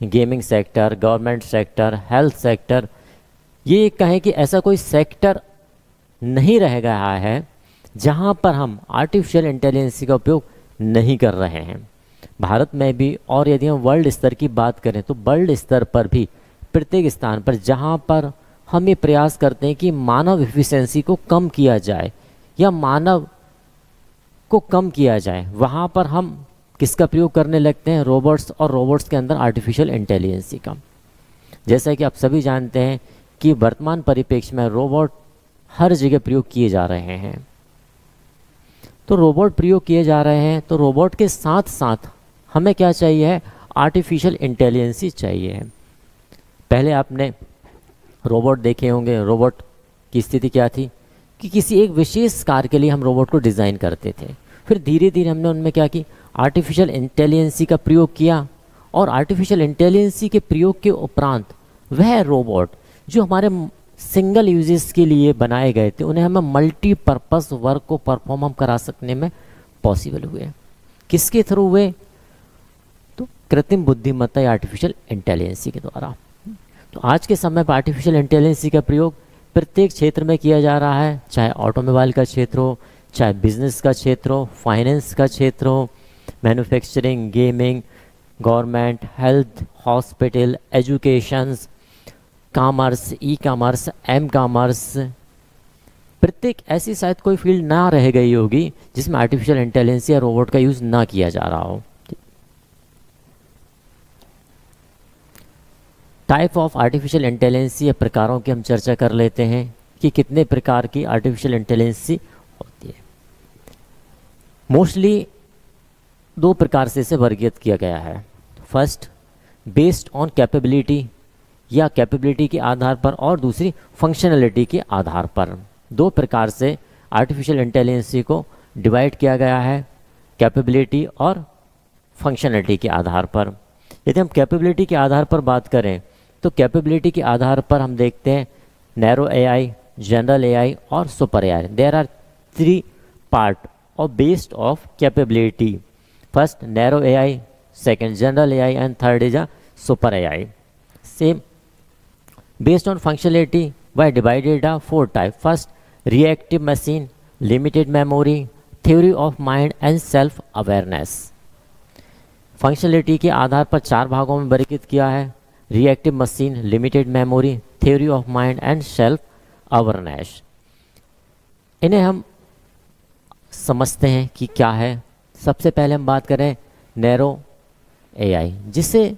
gaming sector, government sector, health sector. ये कहें कि ऐसा कोई सेक्टर नहीं रह गया है जहां पर हम आर्टिफिशियल इंटेलिजेंस का उपयोग नहीं कर रहे हैं। भारत में भी, और यदि हम वर्ल्ड स्तर की बात करें तो वर्ल्ड स्तर पर भी प्रत्येक स्थान पर जहां पर हम ये प्रयास करते हैं कि मानव एफिशिएंसी को कम किया जाए या मानव को कम किया जाए, वहाँ पर हम किसका प्रयोग करने लगते हैं, रोबोट्स, और रोबोट्स के अंदर आर्टिफिशियल इंटेलिजेंस का। जैसा कि आप सभी जानते हैं कि वर्तमान परिप्रेक्ष्य में रोबोट हर जगह प्रयोग किए जा रहे हैं। तो रोबोट प्रयोग किए जा रहे हैं तो रोबोट के साथ साथ हमें क्या चाहिए है, आर्टिफिशियल इंटेलिजेंस चाहिए। पहले आपने रोबोट देखे होंगे, रोबोट की स्थिति क्या थी कि किसी एक विशेष कार्य के लिए हम रोबोट को डिज़ाइन करते थे। फिर धीरे धीरे हमने उनमें क्या की, आर्टिफिशियल इंटेलिजेंस का प्रयोग किया, और आर्टिफिशियल इंटेलिजेंस के प्रयोग के उपरांत वह रोबोट जो हमारे सिंगल यूजेस के लिए बनाए गए थे उन्हें हमें मल्टीपर्पस वर्क को परफॉर्म हम करा सकने में पॉसिबल हुए। किसके थ्रू हुए, तो कृत्रिम बुद्धिमत्ता या आर्टिफिशियल इंटेलिजेंस के द्वारा। तो आज के समय पर आर्टिफिशियल इंटेलिजेंस का प्रयोग प्रत्येक क्षेत्र में किया जा रहा है, चाहे ऑटोमोबाइल का क्षेत्र हो, चाहे बिजनेस का क्षेत्र हो, फाइनेंस का क्षेत्र हो, manufacturing, gaming, government, health, hospital, education, commerce, e commerce, m commerce, प्रत्येक ऐसी शायद कोई फील्ड ना रह गई होगी जिसमें आर्टिफिशियल इंटेलिजेंस या रोबोट का यूज ना किया जा रहा हो। टाइप ऑफ आर्टिफिशियल इंटेलिजेंस या प्रकारों की हम चर्चा कर लेते हैं कि कितने प्रकार की आर्टिफिशियल इंटेलिजेंस होती है। मोस्टली 2 प्रकार से इसे वर्गीकृत किया गया है। फर्स्ट, बेस्ड ऑन कैपेबिलिटी या कैपेबिलिटी के आधार पर, और दूसरी फंक्शनलिटी के आधार पर। 2 प्रकार से आर्टिफिशियल इंटेलिजेंस को डिवाइड किया गया है, कैपेबिलिटी और फंक्शनलिटी के आधार पर। यदि हम कैपेबिलिटी के आधार पर बात करें तो कैपेबिलिटी के आधार पर हम देखते हैं नैरो एआई, जनरल एआई और super AI. There are 3 part और based of capability. First narrow AI, second general AI and third is a super AI. Same based on functionality were divided into 4 types. First, reactive machine, limited memory, theory of mind and self awareness. Functionality के आधार पर 4 भागों में वर्गीकृत किया है। Reactive machine, limited memory, theory of mind and self awareness. इन्हें हम समझते हैं कि क्या है। सबसे पहले हम बात करें नैरो एआई, जिसे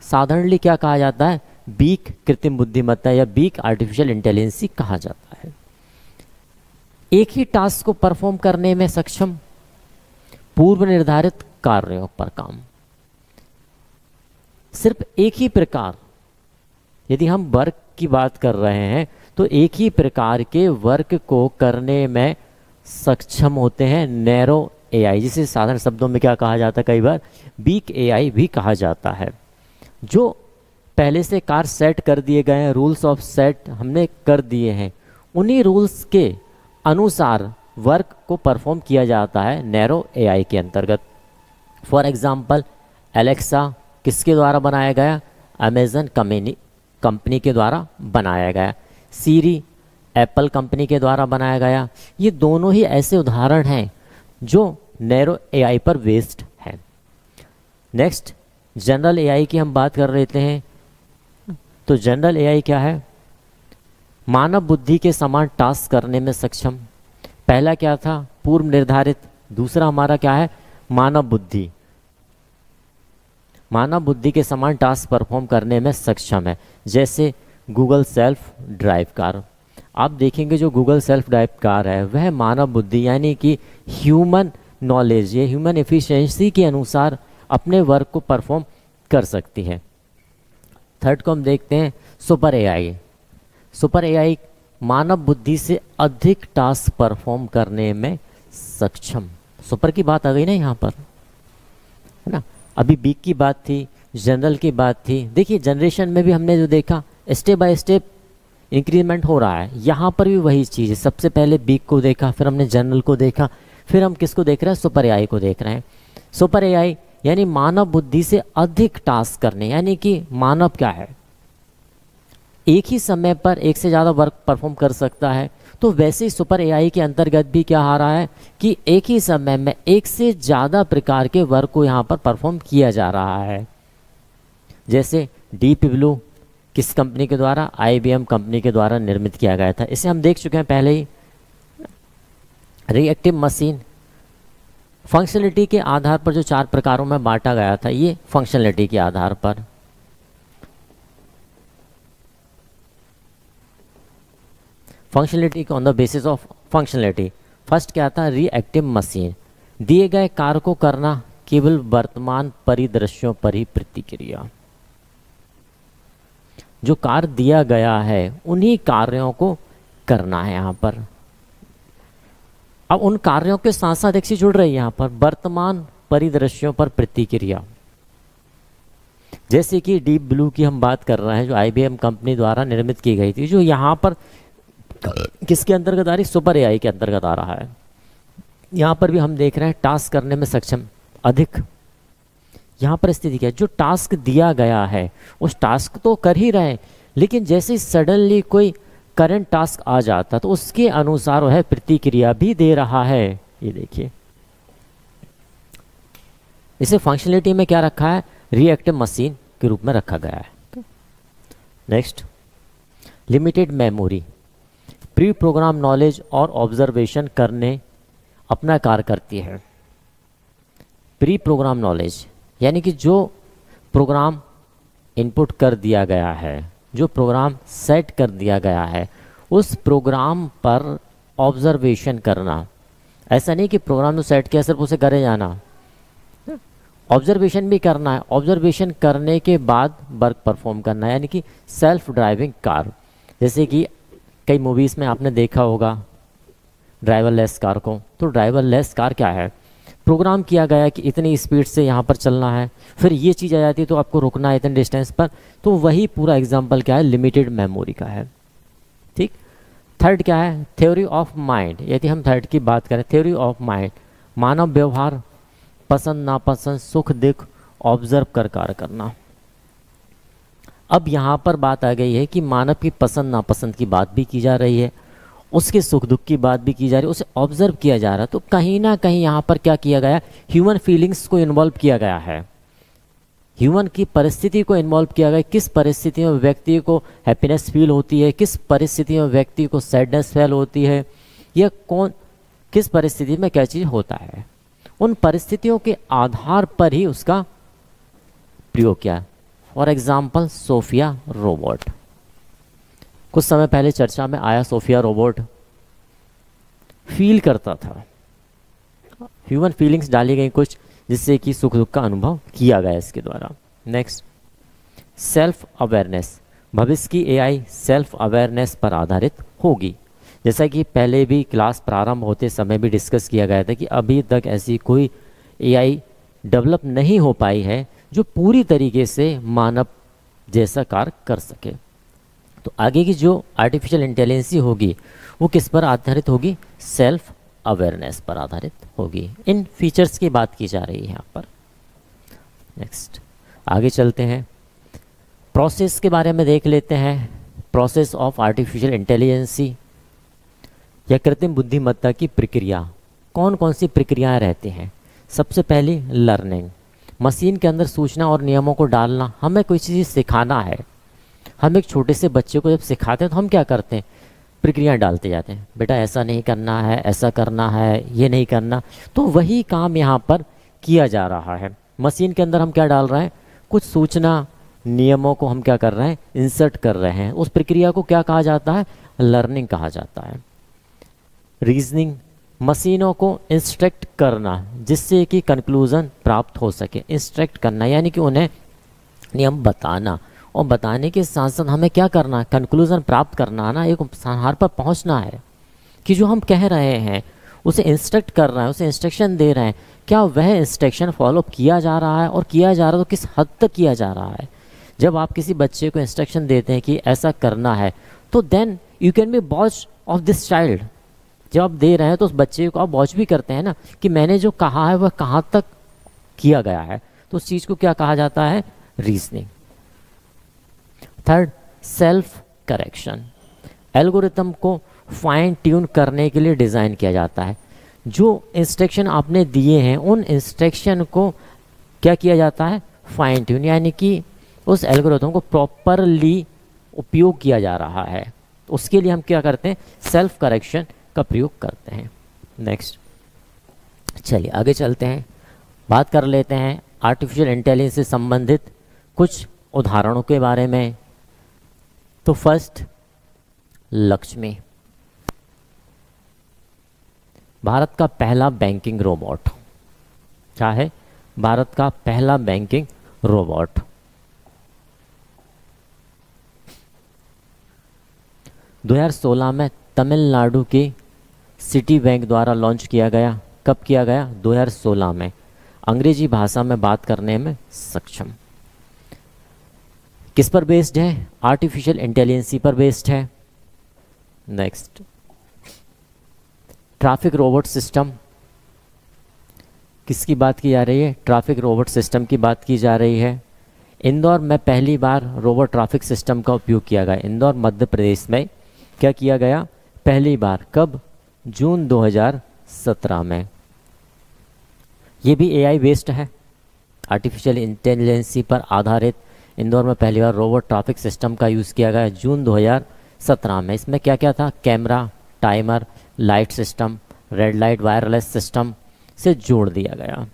साधारणली क्या कहा जाता है, बीक कृत्रिम बुद्धिमत्ता या बीक आर्टिफिशियल इंटेलिजेंस कहा जाता है। एक ही टास्क को परफॉर्म करने में सक्षम, पूर्व निर्धारित कार्यों पर काम। सिर्फ एक ही प्रकार, यदि हम वर्क की बात कर रहे हैं तो एक ही प्रकार के वर्क को करने में सक्षम होते हैं नैरो एआई, जिसे साधारण शब्दों में क्या कहा जाता है, कई बार बीक एआई भी कहा जाता है। जो पहले से कार्य सेट कर दिए गए हैं, रूल्स ऑफ सेट हमने कर दिए हैं, उन्हीं रूल्स के अनुसार वर्क को परफॉर्म किया जाता है नैरो एआई के अंतर्गत। फॉर एग्जांपल एलेक्सा किसके द्वारा बनाया गया, अमेजन कंपनी के द्वारा बनाया गया। सीरी एप्पल कंपनी के द्वारा बनाया गया। ये दोनों ही ऐसे उदाहरण हैं जो नैरो एआई पर बेस्ड है। नेक्स्ट जनरल एआई की हम बात कर लेते हैं। तो जनरल एआई क्या है, मानव बुद्धि के समान टास्क करने में सक्षम। पहला क्या था, पूर्व निर्धारित, दूसरा हमारा क्या है, मानव बुद्धि। मानव बुद्धि के समान टास्क परफॉर्म करने में सक्षम है। जैसे गूगल सेल्फ ड्राइव कार, आप देखेंगे जो गूगल सेल्फ ड्राइव कार है वह मानव बुद्धि यानी कि ह्यूमन नॉलेज, ये ह्यूमन एफिशिएंसी के अनुसार अपने वर्क को परफॉर्म कर सकती है। थर्ड को हम देखते हैं सुपर एआई। सुपर एआई मानव बुद्धि से अधिक टास्क परफॉर्म करने में सक्षम। सुपर की बात आ गई ना यहाँ पर, है ना। अभी बीक की बात थी, जनरल की बात थी। देखिए जनरेशन में भी हमने जो देखा स्टेप बाय स्टेप इंक्रीमेंट हो रहा है, यहाँ पर भी वही चीज़ है। सबसे पहले बीक को देखा, फिर हमने जनरल को देखा, फिर हम किसको देख रहे हैं, सुपर एआई को देख रहे हैं। सुपर एआई यानी मानव बुद्धि से अधिक टास्क करने, यानी कि मानव क्या है, एक ही समय पर एक से ज़्यादा वर्क परफॉर्म कर सकता है। तो वैसे ही सुपर एआई के अंतर्गत भी क्या आ रहा है कि एक ही समय में एक से ज़्यादा प्रकार के वर्क को यहाँ पर परफॉर्म किया जा रहा है। जैसे डीप ब्लू किस कंपनी के द्वारा, आईबीएम कंपनी के द्वारा निर्मित किया गया था, इसे हम देख चुके हैं पहले ही। रिएक्टिव मशीन फंक्शनलिटी के आधार पर जो 4 प्रकारों में बांटा गया था, ये फंक्शनलिटी के आधार पर। Functionality on the basis of functionality. First क्या था, रिएक्टिव मशीन, दिए गए कार्य को करना, केवल वर्तमान परिदृश्यों पर ही प्रतिक्रिया। जो कार्य दिया गया है उन्हीं कार्यों को करना है यहाँ पर। अब उन कार्यों के साथ साथ एक चीज जुड़ रही है यहाँ पर, वर्तमान परिदृश्यों पर प्रतिक्रिया। जैसे कि डीप ब्लू की हम बात कर रहे हैं, जो आईबीएम कंपनी द्वारा निर्मित की गई थी, जो यहाँ पर किसके अंतर्गत आ रही, सुपर एआई के अंतर्गत आ रहा है। यहाँ पर भी हम देख रहे हैं टास्क करने में सक्षम अधिक। यहाँ पर स्थिति क्या है, जो टास्क दिया गया है उस टास्क तो कर ही रहे हैं, लेकिन जैसे ही सडनली कोई करंट टास्क आ जाता तो उसके अनुसार वह प्रतिक्रिया भी दे रहा है। ये देखिए, इसे फंक्शनलिटी में क्या रखा है, रिएक्टिव मशीन के रूप में रखा गया है। Next limited memory, pre program knowledge और ऑब्जर्वेशन करने अपना कार्य करती है। प्री प्रोग्राम नॉलेज यानी कि जो प्रोग्राम इनपुट कर दिया गया है, जो प्रोग्राम सेट कर दिया गया है, उस प्रोग्राम पर ऑब्जर्वेशन करना। ऐसा नहीं कि प्रोग्राम तो सेट किया सिर्फ उसे करे जाना, ऑब्जर्वेशन भी करना है। ऑब्जर्वेशन करने के बाद वर्क परफॉर्म करना है, यानी कि सेल्फ ड्राइविंग कार। जैसे कि कई मूवीज़ में आपने देखा होगा ड्राइवरलेस कार को। तो ड्राइवरलेस कार क्या है, प्रोग्राम किया गया है कि इतनी स्पीड से यहाँ पर चलना है, फिर ये चीज़ आ जाती है तो आपको रुकना है इतने डिस्टेंस पर। तो वही पूरा एग्जाम्पल क्या है, लिमिटेड मेमोरी का है। ठीक। थर्ड क्या है, थ्योरी ऑफ माइंड। यदि हम थर्ड की बात करें, थ्योरी ऑफ माइंड, मानव व्यवहार, पसंद नापसंद, सुख दुख ऑब्जर्व कर कार्य करना। अब यहाँ पर बात आ गई है कि मानव की पसंद नापसंद की बात भी की जा रही है, उसके सुख दुख की बात भी की जा रही है, उसे ऑब्जर्व किया जा रहा है। तो कहीं ना कहीं यहाँ पर क्या किया गया, ह्यूमन फीलिंग्स को इन्वॉल्व किया गया है, ह्यूमन की परिस्थिति को इन्वॉल्व किया गया। किस परिस्थिति में व्यक्ति को हैप्पीनेस फील होती है, किस परिस्थिति में व्यक्ति को सैडनेस फील होती है, या कौन किस परिस्थिति में क्या चीज़ होता है, उन परिस्थितियों के आधार पर ही उसका प्रयोग किया। फॉर एग्जाम्पल सोफिया रोबोट, कुछ समय पहले चर्चा में आया। सोफिया रोबोट फील करता था, ह्यूमन फीलिंग्स डाली गई कुछ, जिससे कि सुख दुख का अनुभव किया गया इसके द्वारा। Next, self awareness. भविष्य की एआई सेल्फ अवेयरनेस पर आधारित होगी। जैसा कि पहले भी क्लास प्रारंभ होते समय भी डिस्कस किया गया था कि अभी तक ऐसी कोई एआई डेवलप नहीं हो पाई है जो पूरी तरीके से मानव जैसा कार्य कर सके। तो आगे की जो आर्टिफिशियल इंटेलिजेंस होगी वो किस पर आधारित होगी, सेल्फ अवेयरनेस पर आधारित होगी। इन फीचर्स की बात की जा रही है यहाँ पर। नेक्स्ट आगे चलते हैं, प्रोसेस के बारे में देख लेते हैं। प्रोसेस ऑफ आर्टिफिशियल इंटेलिजेंस या कृत्रिम बुद्धिमत्ता की प्रक्रिया, कौन कौन सी प्रक्रियाएं रहती हैं। सबसे पहली लर्निंग, मशीन के अंदर सूचना और नियमों को डालना। हमें कोई चीज़ सिखाना है, हम एक छोटे से बच्चे को जब सिखाते हैं तो हम क्या करते हैं, प्रक्रियाएं डालते जाते हैं, बेटा ऐसा नहीं करना है, ऐसा करना है, ये नहीं करना। तो वही काम यहाँ पर किया जा रहा है। मशीन के अंदर हम क्या डाल रहे हैं, कुछ सूचना नियमों को हम क्या कर रहे हैं, इंसर्ट कर रहे हैं। उस प्रक्रिया को क्या कहा जाता है, लर्निंग कहा जाता है। रीजनिंग, मशीनों को इंस्ट्रक्ट करना जिससे कि कंक्लूजन प्राप्त हो सके। इंस्ट्रक्ट करना यानी कि उन्हें नियम बताना, और बताने के साथ साथ हमें क्या करना, कंक्लूजन प्राप्त करना ना, एक उपसंहार पर पहुंचना है कि जो हम कह रहे हैं उसे इंस्ट्रक्ट कर रहे हैं, उसे इंस्ट्रक्शन दे रहे हैं, क्या वह इंस्ट्रक्शन फॉलो किया जा रहा है, और किया जा रहा है तो किस हद तक किया जा रहा है। जब आप किसी बच्चे को इंस्ट्रक्शन देते हैं कि ऐसा करना है, तो then you can be watch of this child. जब आप दे रहे हैं तो उस बच्चे को आप वॉच भी करते हैं ना, कि मैंने जो कहा है वह कहाँ तक किया गया है। तो उस चीज़ को क्या कहा जाता है, reasoning. Third, self correction. Algorithm को फाइन ट्यून करने के लिए डिज़ाइन किया जाता है। जो इंस्ट्रक्शन आपने दिए हैं उन इंस्ट्रक्शन को क्या किया जाता है, फाइन ट्यून, यानी कि उस एल्गोरिथम को प्रॉपरली उपयोग किया जा रहा है। उसके लिए हम क्या करते हैं, सेल्फ करेक्शन का प्रयोग करते हैं। नेक्स्ट चलिए आगे चलते हैं, बात कर लेते हैं आर्टिफिशियल इंटेलिजेंस से संबंधित कुछ उदाहरणों के बारे में। तो फर्स्ट, लक्ष्मी, भारत का पहला बैंकिंग रोबोट। क्या है, भारत का पहला बैंकिंग रोबोट। दो 2016 में तमिलनाडु के सिटी बैंक द्वारा लॉन्च किया गया। कब किया गया, 2016 में। अंग्रेजी भाषा में बात करने में सक्षम। किस पर बेस्ड है, आर्टिफिशियल इंटेलिजेंस पर बेस्ड है। Next, traffic robot system. किसकी बात की जा रही है, ट्रैफिक रोबोट सिस्टम की बात की जा रही है। इंदौर में पहली बार रोबोट ट्रैफिक सिस्टम का उपयोग किया गया। इंदौर मध्य प्रदेश में क्या किया गया, पहली बार। कब, जून 2017 में। ये भी एआई बेस्ड है, आर्टिफिशियल इंटेलिजेंस पर आधारित। इंदौर में पहली बार रोबोट ट्रैफिक सिस्टम का यूज़ किया गया जून 2017 2017 में। इसमें क्या क्या था? Camera, timer, light system, red light wireless system से जोड़ दिया गया।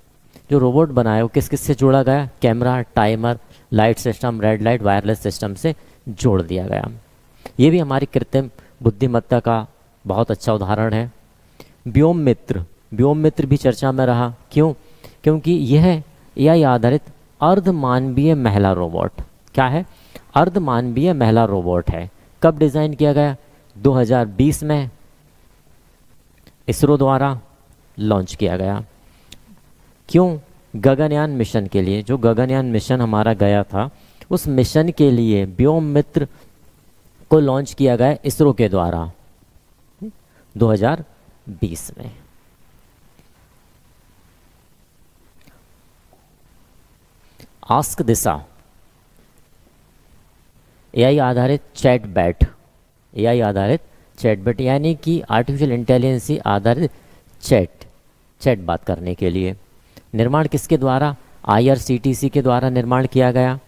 जो रोबोट बनाया वो किस किस से जोड़ा गया? Camera, timer, light system, red light wireless system से जोड़ दिया गया। ये भी हमारी कृत्रिम बुद्धिमत्ता का बहुत अच्छा उदाहरण है। व्योम मित्र, व्योम मित्र भी चर्चा में रहा। क्यों? क्योंकि यह एआई आधारित अर्धमानवीय महिला रोबोट, क्या है? अर्धमानवीय महिला रोबोट है। कब डिज़ाइन किया गया? 2020 में इसरो द्वारा लॉन्च किया गया। क्यों? गगनयान मिशन के लिए। जो गगनयान मिशन हमारा गया था, उस मिशन के लिए व्योम मित्र को लॉन्च किया गया इसरो के द्वारा 2020 में। आस्क दिशा एआई आधारित चैटबैट, एआई आधारित चैटबैट यानी कि आर्टिफिशियल इंटेलिजेंस आधारित चैट बात करने के लिए। निर्माण किसके द्वारा? IRCTC के द्वारा निर्माण किया गया।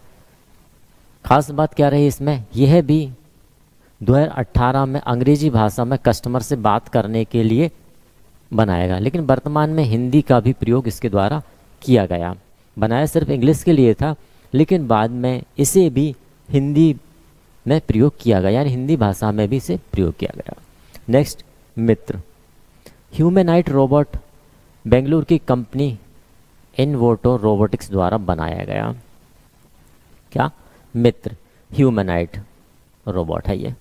खास बात क्या रही इसमें? यह भी 2018 में अंग्रेजी भाषा में कस्टमर से बात करने के लिए बनाया गया, लेकिन वर्तमान में हिंदी का भी प्रयोग इसके द्वारा किया गया। बनाया सिर्फ इंग्लिश के लिए था, लेकिन बाद में इसे भी हिंदी में प्रयोग किया गया, यानी हिंदी भाषा में भी इसे प्रयोग किया गया। नेक्स्ट, मित्र ह्यूमैनॉइड रोबोट बेंगलुरु की कंपनी इनवोटो रोबोटिक्स द्वारा बनाया गया। क्या? मित्र ह्यूमैनॉइड रोबोट है ये।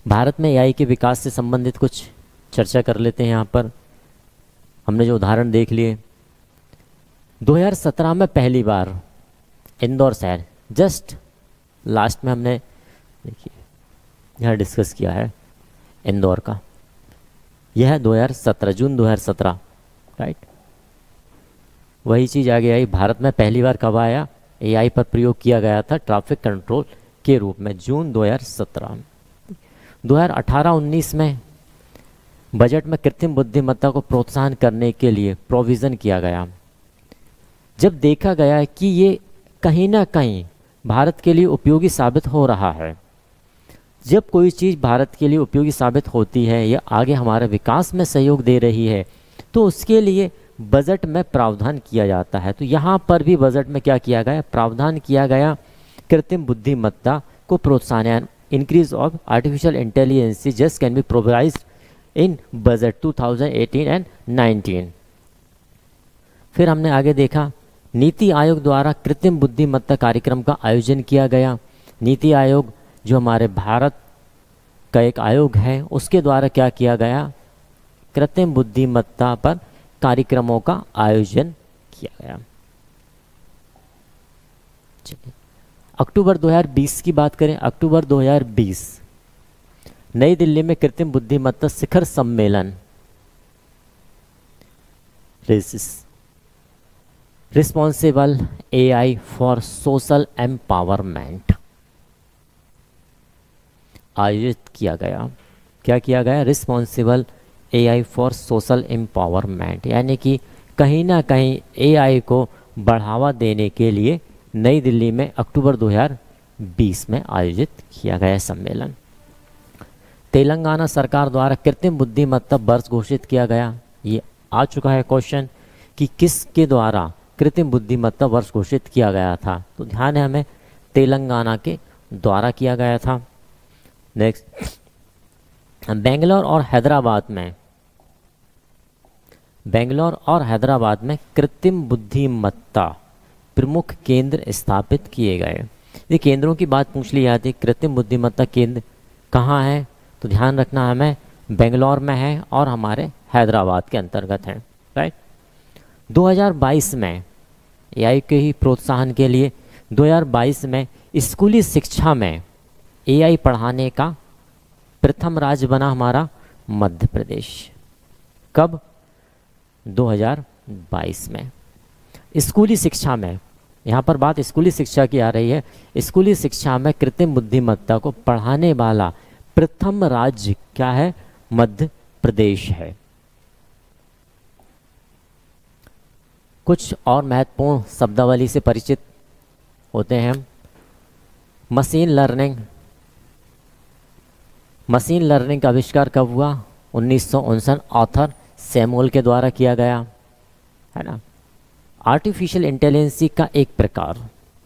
भारत में एआई के विकास से संबंधित कुछ चर्चा कर लेते हैं। यहाँ पर हमने जो उदाहरण देख लिए, 2017 में पहली बार इंदौर शहर, जस्ट लास्ट में हमने देखिए यहाँ डिस्कस किया है इंदौर का, यह है 2017, जून 2017, राइट। वही चीज़ आगे आई। भारत में पहली बार कब आया? एआई पर प्रयोग किया गया था ट्रैफिक कंट्रोल के रूप में, जून 2017। 2018-19 में बजट में कृत्रिम बुद्धिमत्ता को प्रोत्साहन करने के लिए प्रोविज़न किया गया। जब देखा गया कि ये कहीं ना कहीं भारत के लिए उपयोगी साबित हो रहा है, जब कोई चीज़ भारत के लिए उपयोगी साबित होती है या आगे हमारे विकास में सहयोग दे रही है, तो उसके लिए बजट में प्रावधान किया जाता है। तो यहाँ पर भी बजट में क्या किया गया? प्रावधान किया गया कृत्रिम बुद्धिमत्ता को प्रोत्साहन, increase of artificial intelligence just can be provised in budget 2018 and 19। फिर हमने आगे देखा, नीति आयोग द्वारा कृत्रिम बुद्धिमत्ता कार्यक्रम का आयोजन किया गया। नीति आयोग जो हमारे भारत का एक आयोग है, उसके द्वारा क्या किया गया? कृत्रिम बुद्धिमत्ता पर कार्यक्रमों का आयोजन किया गया। चलिए अक्टूबर 2020 की बात करें। अक्टूबर 2020 नई दिल्ली में कृत्रिम बुद्धिमत्ता शिखर सम्मेलन responsible AI for social empowerment आयोजित किया गया। क्या किया गया? Responsible AI for social empowerment, यानी कि कहीं ना कहीं एआई को बढ़ावा देने के लिए नई दिल्ली में अक्टूबर 2020 में आयोजित किया गया सम्मेलन। तेलंगाना सरकार द्वारा कृत्रिम बुद्धिमत्ता वर्ष घोषित किया गया। ये आ चुका है क्वेश्चन कि किसके द्वारा कृत्रिम बुद्धिमत्ता वर्ष घोषित किया गया था, तो ध्यान है हमें तेलंगाना के द्वारा किया गया था। नेक्स्ट, बेंगलोर और हैदराबाद में कृत्रिम बुद्धिमत्ता प्रमुख केंद्र स्थापित किए गए। ये केंद्रों की बात पूछ ली जाती है। कृत्रिम बुद्धिमत्ता केंद्र कहाँ है? तो ध्यान रखना हमें बेंगलोर में है और हमारे हैदराबाद के अंतर्गत है, राइट। 2022 में एआई के ही प्रोत्साहन के लिए 2022 में स्कूली शिक्षा में एआई पढ़ाने का प्रथम राज्य बना हमारा मध्य प्रदेश। कब? 2022 में। स्कूली शिक्षा में, यहाँ पर बात स्कूली शिक्षा की आ रही है। स्कूली शिक्षा में कृत्रिम बुद्धिमत्ता को पढ़ाने वाला प्रथम राज्य क्या है? मध्य प्रदेश है। कुछ और महत्वपूर्ण शब्दावली से परिचित होते हैं हम। मशीन लर्निंग का आविष्कार कब हुआ? 1959 ऑथर सैमुअल के द्वारा किया गया, है ना। आर्टिफिशियल इंटेलिजेंसी का एक प्रकार,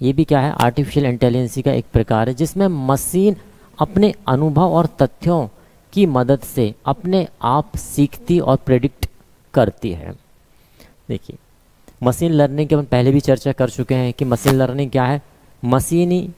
ये भी क्या है? आर्टिफिशियल इंटेलिजेंसी का एक प्रकार है जिसमें मशीन अपने अनुभव और तथ्यों की मदद से अपने आप सीखती और प्रेडिक्ट करती है। देखिए, मशीन लर्निंग की हम पहले भी चर्चा कर चुके हैं कि मशीन लर्निंग क्या है? मशीनी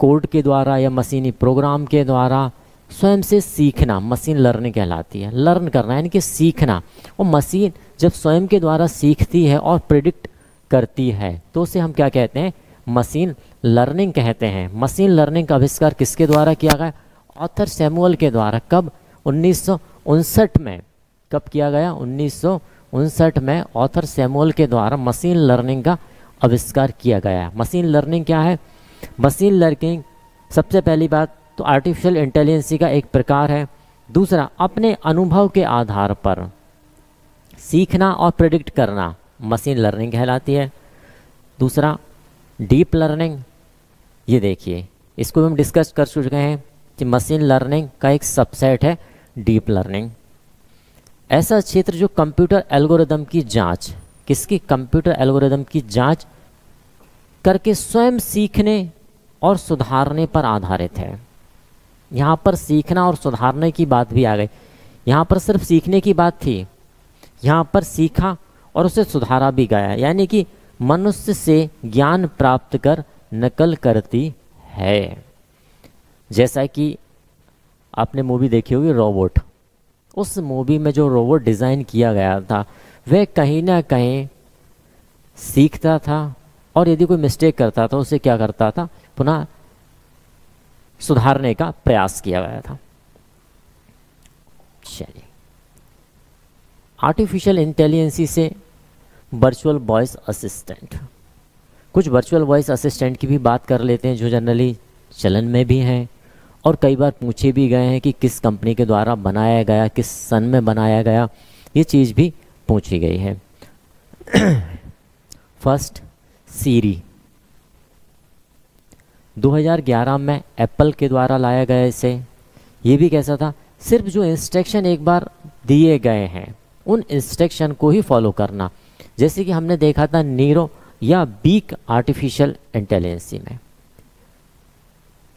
कोड के द्वारा या मशीनी प्रोग्राम के द्वारा स्वयं से सीखना मशीन लर्निंग कहलाती है। लर्न करना यानी कि सीखना। और मशीन जब स्वयं के द्वारा सीखती है और प्रिडिक्ट करती है तो उसे हम क्या कहते हैं? मशीन लर्निंग कहते हैं। मशीन लर्निंग का आविष्कार किसके द्वारा किया गया? ऑथर सैमुअल के द्वारा। कब? 1959 में। कब किया गया? 1959 में ऑथर सैमुअल के द्वारा मशीन लर्निंग का आविष्कार किया गया। मशीन लर्निंग क्या है? मशीन लर्निंग सबसे पहली बात तो आर्टिफिशियल इंटेलिजेंसी का एक प्रकार है। दूसरा, अपने अनुभव के आधार पर सीखना और प्रेडिक्ट करना मशीन लर्निंग कहलाती है। दूसरा, डीप लर्निंग, ये देखिए इसको हम डिस्कस कर चुके हैं कि मशीन लर्निंग का एक सबसेट है डीप लर्निंग। ऐसा क्षेत्र जो कंप्यूटर एल्गोरिदम की जांच, किसकी? कंप्यूटर एल्गोरिदम की जांच करके स्वयं सीखने और सुधारने पर आधारित है। यहाँ पर सीखना और सुधारने की बात भी आ गई। यहाँ पर सिर्फ सीखने की बात थी, यहाँ पर सीखा और उसे सुधारा भी गया, यानी कि मनुष्य से ज्ञान प्राप्त कर नकल करती है। जैसा कि आपने मूवी देखी होगी रोबोट, उस मूवी में जो रोबोट डिज़ाइन किया गया था वह कहीं ना कहीं सीखता था और यदि कोई मिस्टेक करता था उसे क्या करता था? पुनः सुधारने का प्रयास किया गया था। चलिए, आर्टिफिशियल इंटेलिजेंसी से वर्चुअल वॉइस असिस्टेंट, कुछ वर्चुअल वॉइस असिस्टेंट की भी बात कर लेते हैं जो जनरली चलन में भी हैं और कई बार पूछे भी गए हैं कि किस कंपनी के द्वारा बनाया गया, किस सन में बनाया गया, ये चीज़ भी पूछी गई है। फर्स्ट, सीरी 2011 में एप्पल के द्वारा लाया गया इसे। ये भी कैसा था? सिर्फ जो इंस्ट्रक्शन एक बार दिए गए हैं उन इंस्ट्रक्शन को ही फॉलो करना, जैसे कि हमने देखा था नीरो या बीक आर्टिफिशियल इंटेलिजेंसी में।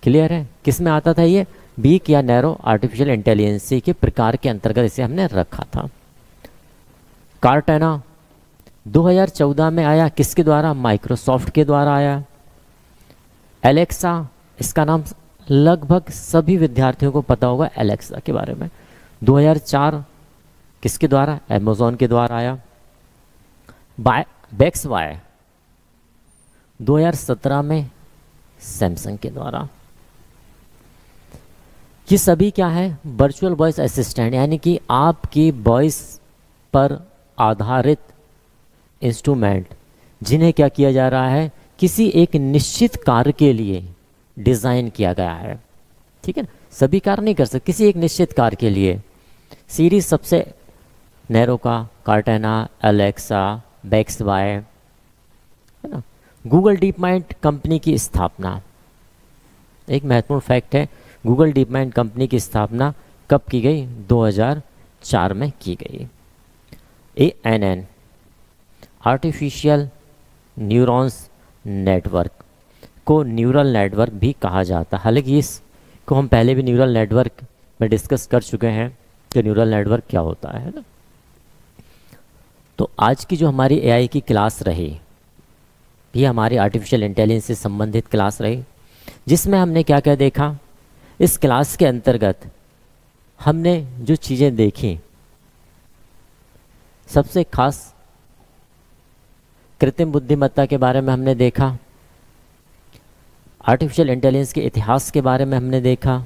क्लियर है? किस में आता था ये? बीक या नैरो आर्टिफिशियल इंटेलिजेंसी के प्रकार के अंतर्गत इसे हमने रखा था। कार्टेना 2014 में आया, किसके द्वारा? माइक्रोसॉफ्ट के द्वारा आया। एलेक्सा, इसका नाम लगभग सभी विद्यार्थियों को पता होगा एलेक्सा के बारे में। 2004 किसके द्वारा? अमेज़ॉन के द्वारा आया। बेक्स वाई 2017 में सैमसंग के द्वारा। ये सभी क्या है? वर्चुअल वॉइस असिस्टेंट, यानी कि आपकी वॉइस पर आधारित इंस्ट्रूमेंट जिन्हें क्या किया जा रहा है? किसी एक निश्चित कार्य के लिए डिज़ाइन किया गया है। ठीक है ना? सभी कार्य नहीं कर सकते, किसी एक निश्चित कार्य के लिए। सीरीज सबसे नैरो का, कार्टेना, एलेक्सा, बेक्स वाई, है ना। गूगल डीप माइंड कंपनी की स्थापना, एक महत्वपूर्ण फैक्ट है, गूगल डीप माइंड कंपनी की स्थापना कब की गई? 2004 में की गई। ANN आर्टिफिशियल न्यूरॉन्स नेटवर्क को न्यूरल नेटवर्क भी कहा जाता है। हालांकि इसको हम पहले भी न्यूरल नेटवर्क में डिस्कस कर चुके हैं कि न्यूरल नेटवर्क क्या होता है ना। तो आज की जो हमारी AI की क्लास रही, ये हमारी आर्टिफिशियल इंटेलिजेंस से संबंधित क्लास रही, जिसमें हमने क्या क्या देखा? इस क्लास के अंतर्गत हमने जो चीज़ें देखी, सबसे खास कृत्रिम बुद्धिमत्ता के बारे में हमने देखा, आर्टिफिशियल इंटेलिजेंस के इतिहास के बारे में हमने देखा,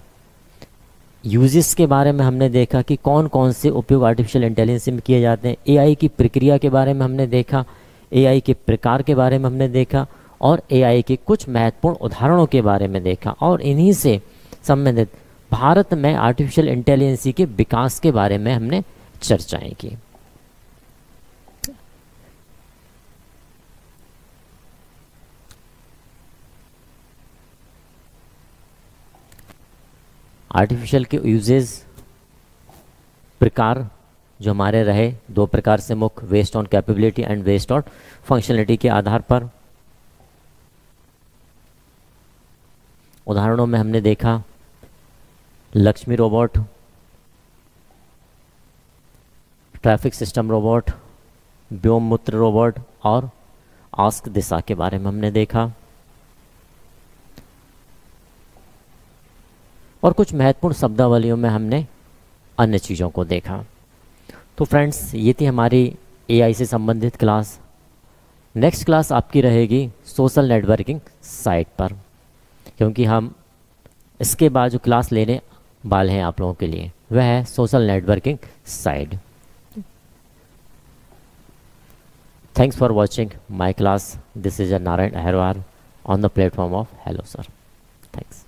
यूजेस के बारे में हमने देखा कि कौन कौन से उपयोग आर्टिफिशियल इंटेलिजेंस में किए जाते हैं, AI की प्रक्रिया के बारे में हमने देखा, AI के प्रकार के बारे में हमने देखा और AI के कुछ महत्वपूर्ण उदाहरणों के बारे में देखा, और इन्हीं से संबंधित भारत में आर्टिफिशियल इंटेलिजेंस के विकास के बारे में हमने चर्चाएं की। आर्टिफिशियल के यूजेस प्रकार जो हमारे रहे, दो प्रकार से मुख्य, based on capability and based on functionality के आधार पर। उदाहरणों में हमने देखा Lakshmi robot, traffic system robot, Vyomputra robot और आस्क दिशा के बारे में हमने देखा। और कुछ महत्वपूर्ण शब्दावलियों में हमने अन्य चीज़ों को देखा। तो फ्रेंड्स, ये थी हमारी एआई से संबंधित क्लास। नेक्स्ट क्लास आपकी रहेगी सोशल नेटवर्किंग साइट पर, क्योंकि हम इसके बाद जो क्लास लेने वाले हैं आप लोगों के लिए वह है social networking site. Thanks for watching my class. This is Narayan Aharwal on the platform of Hello Sir. Thanks.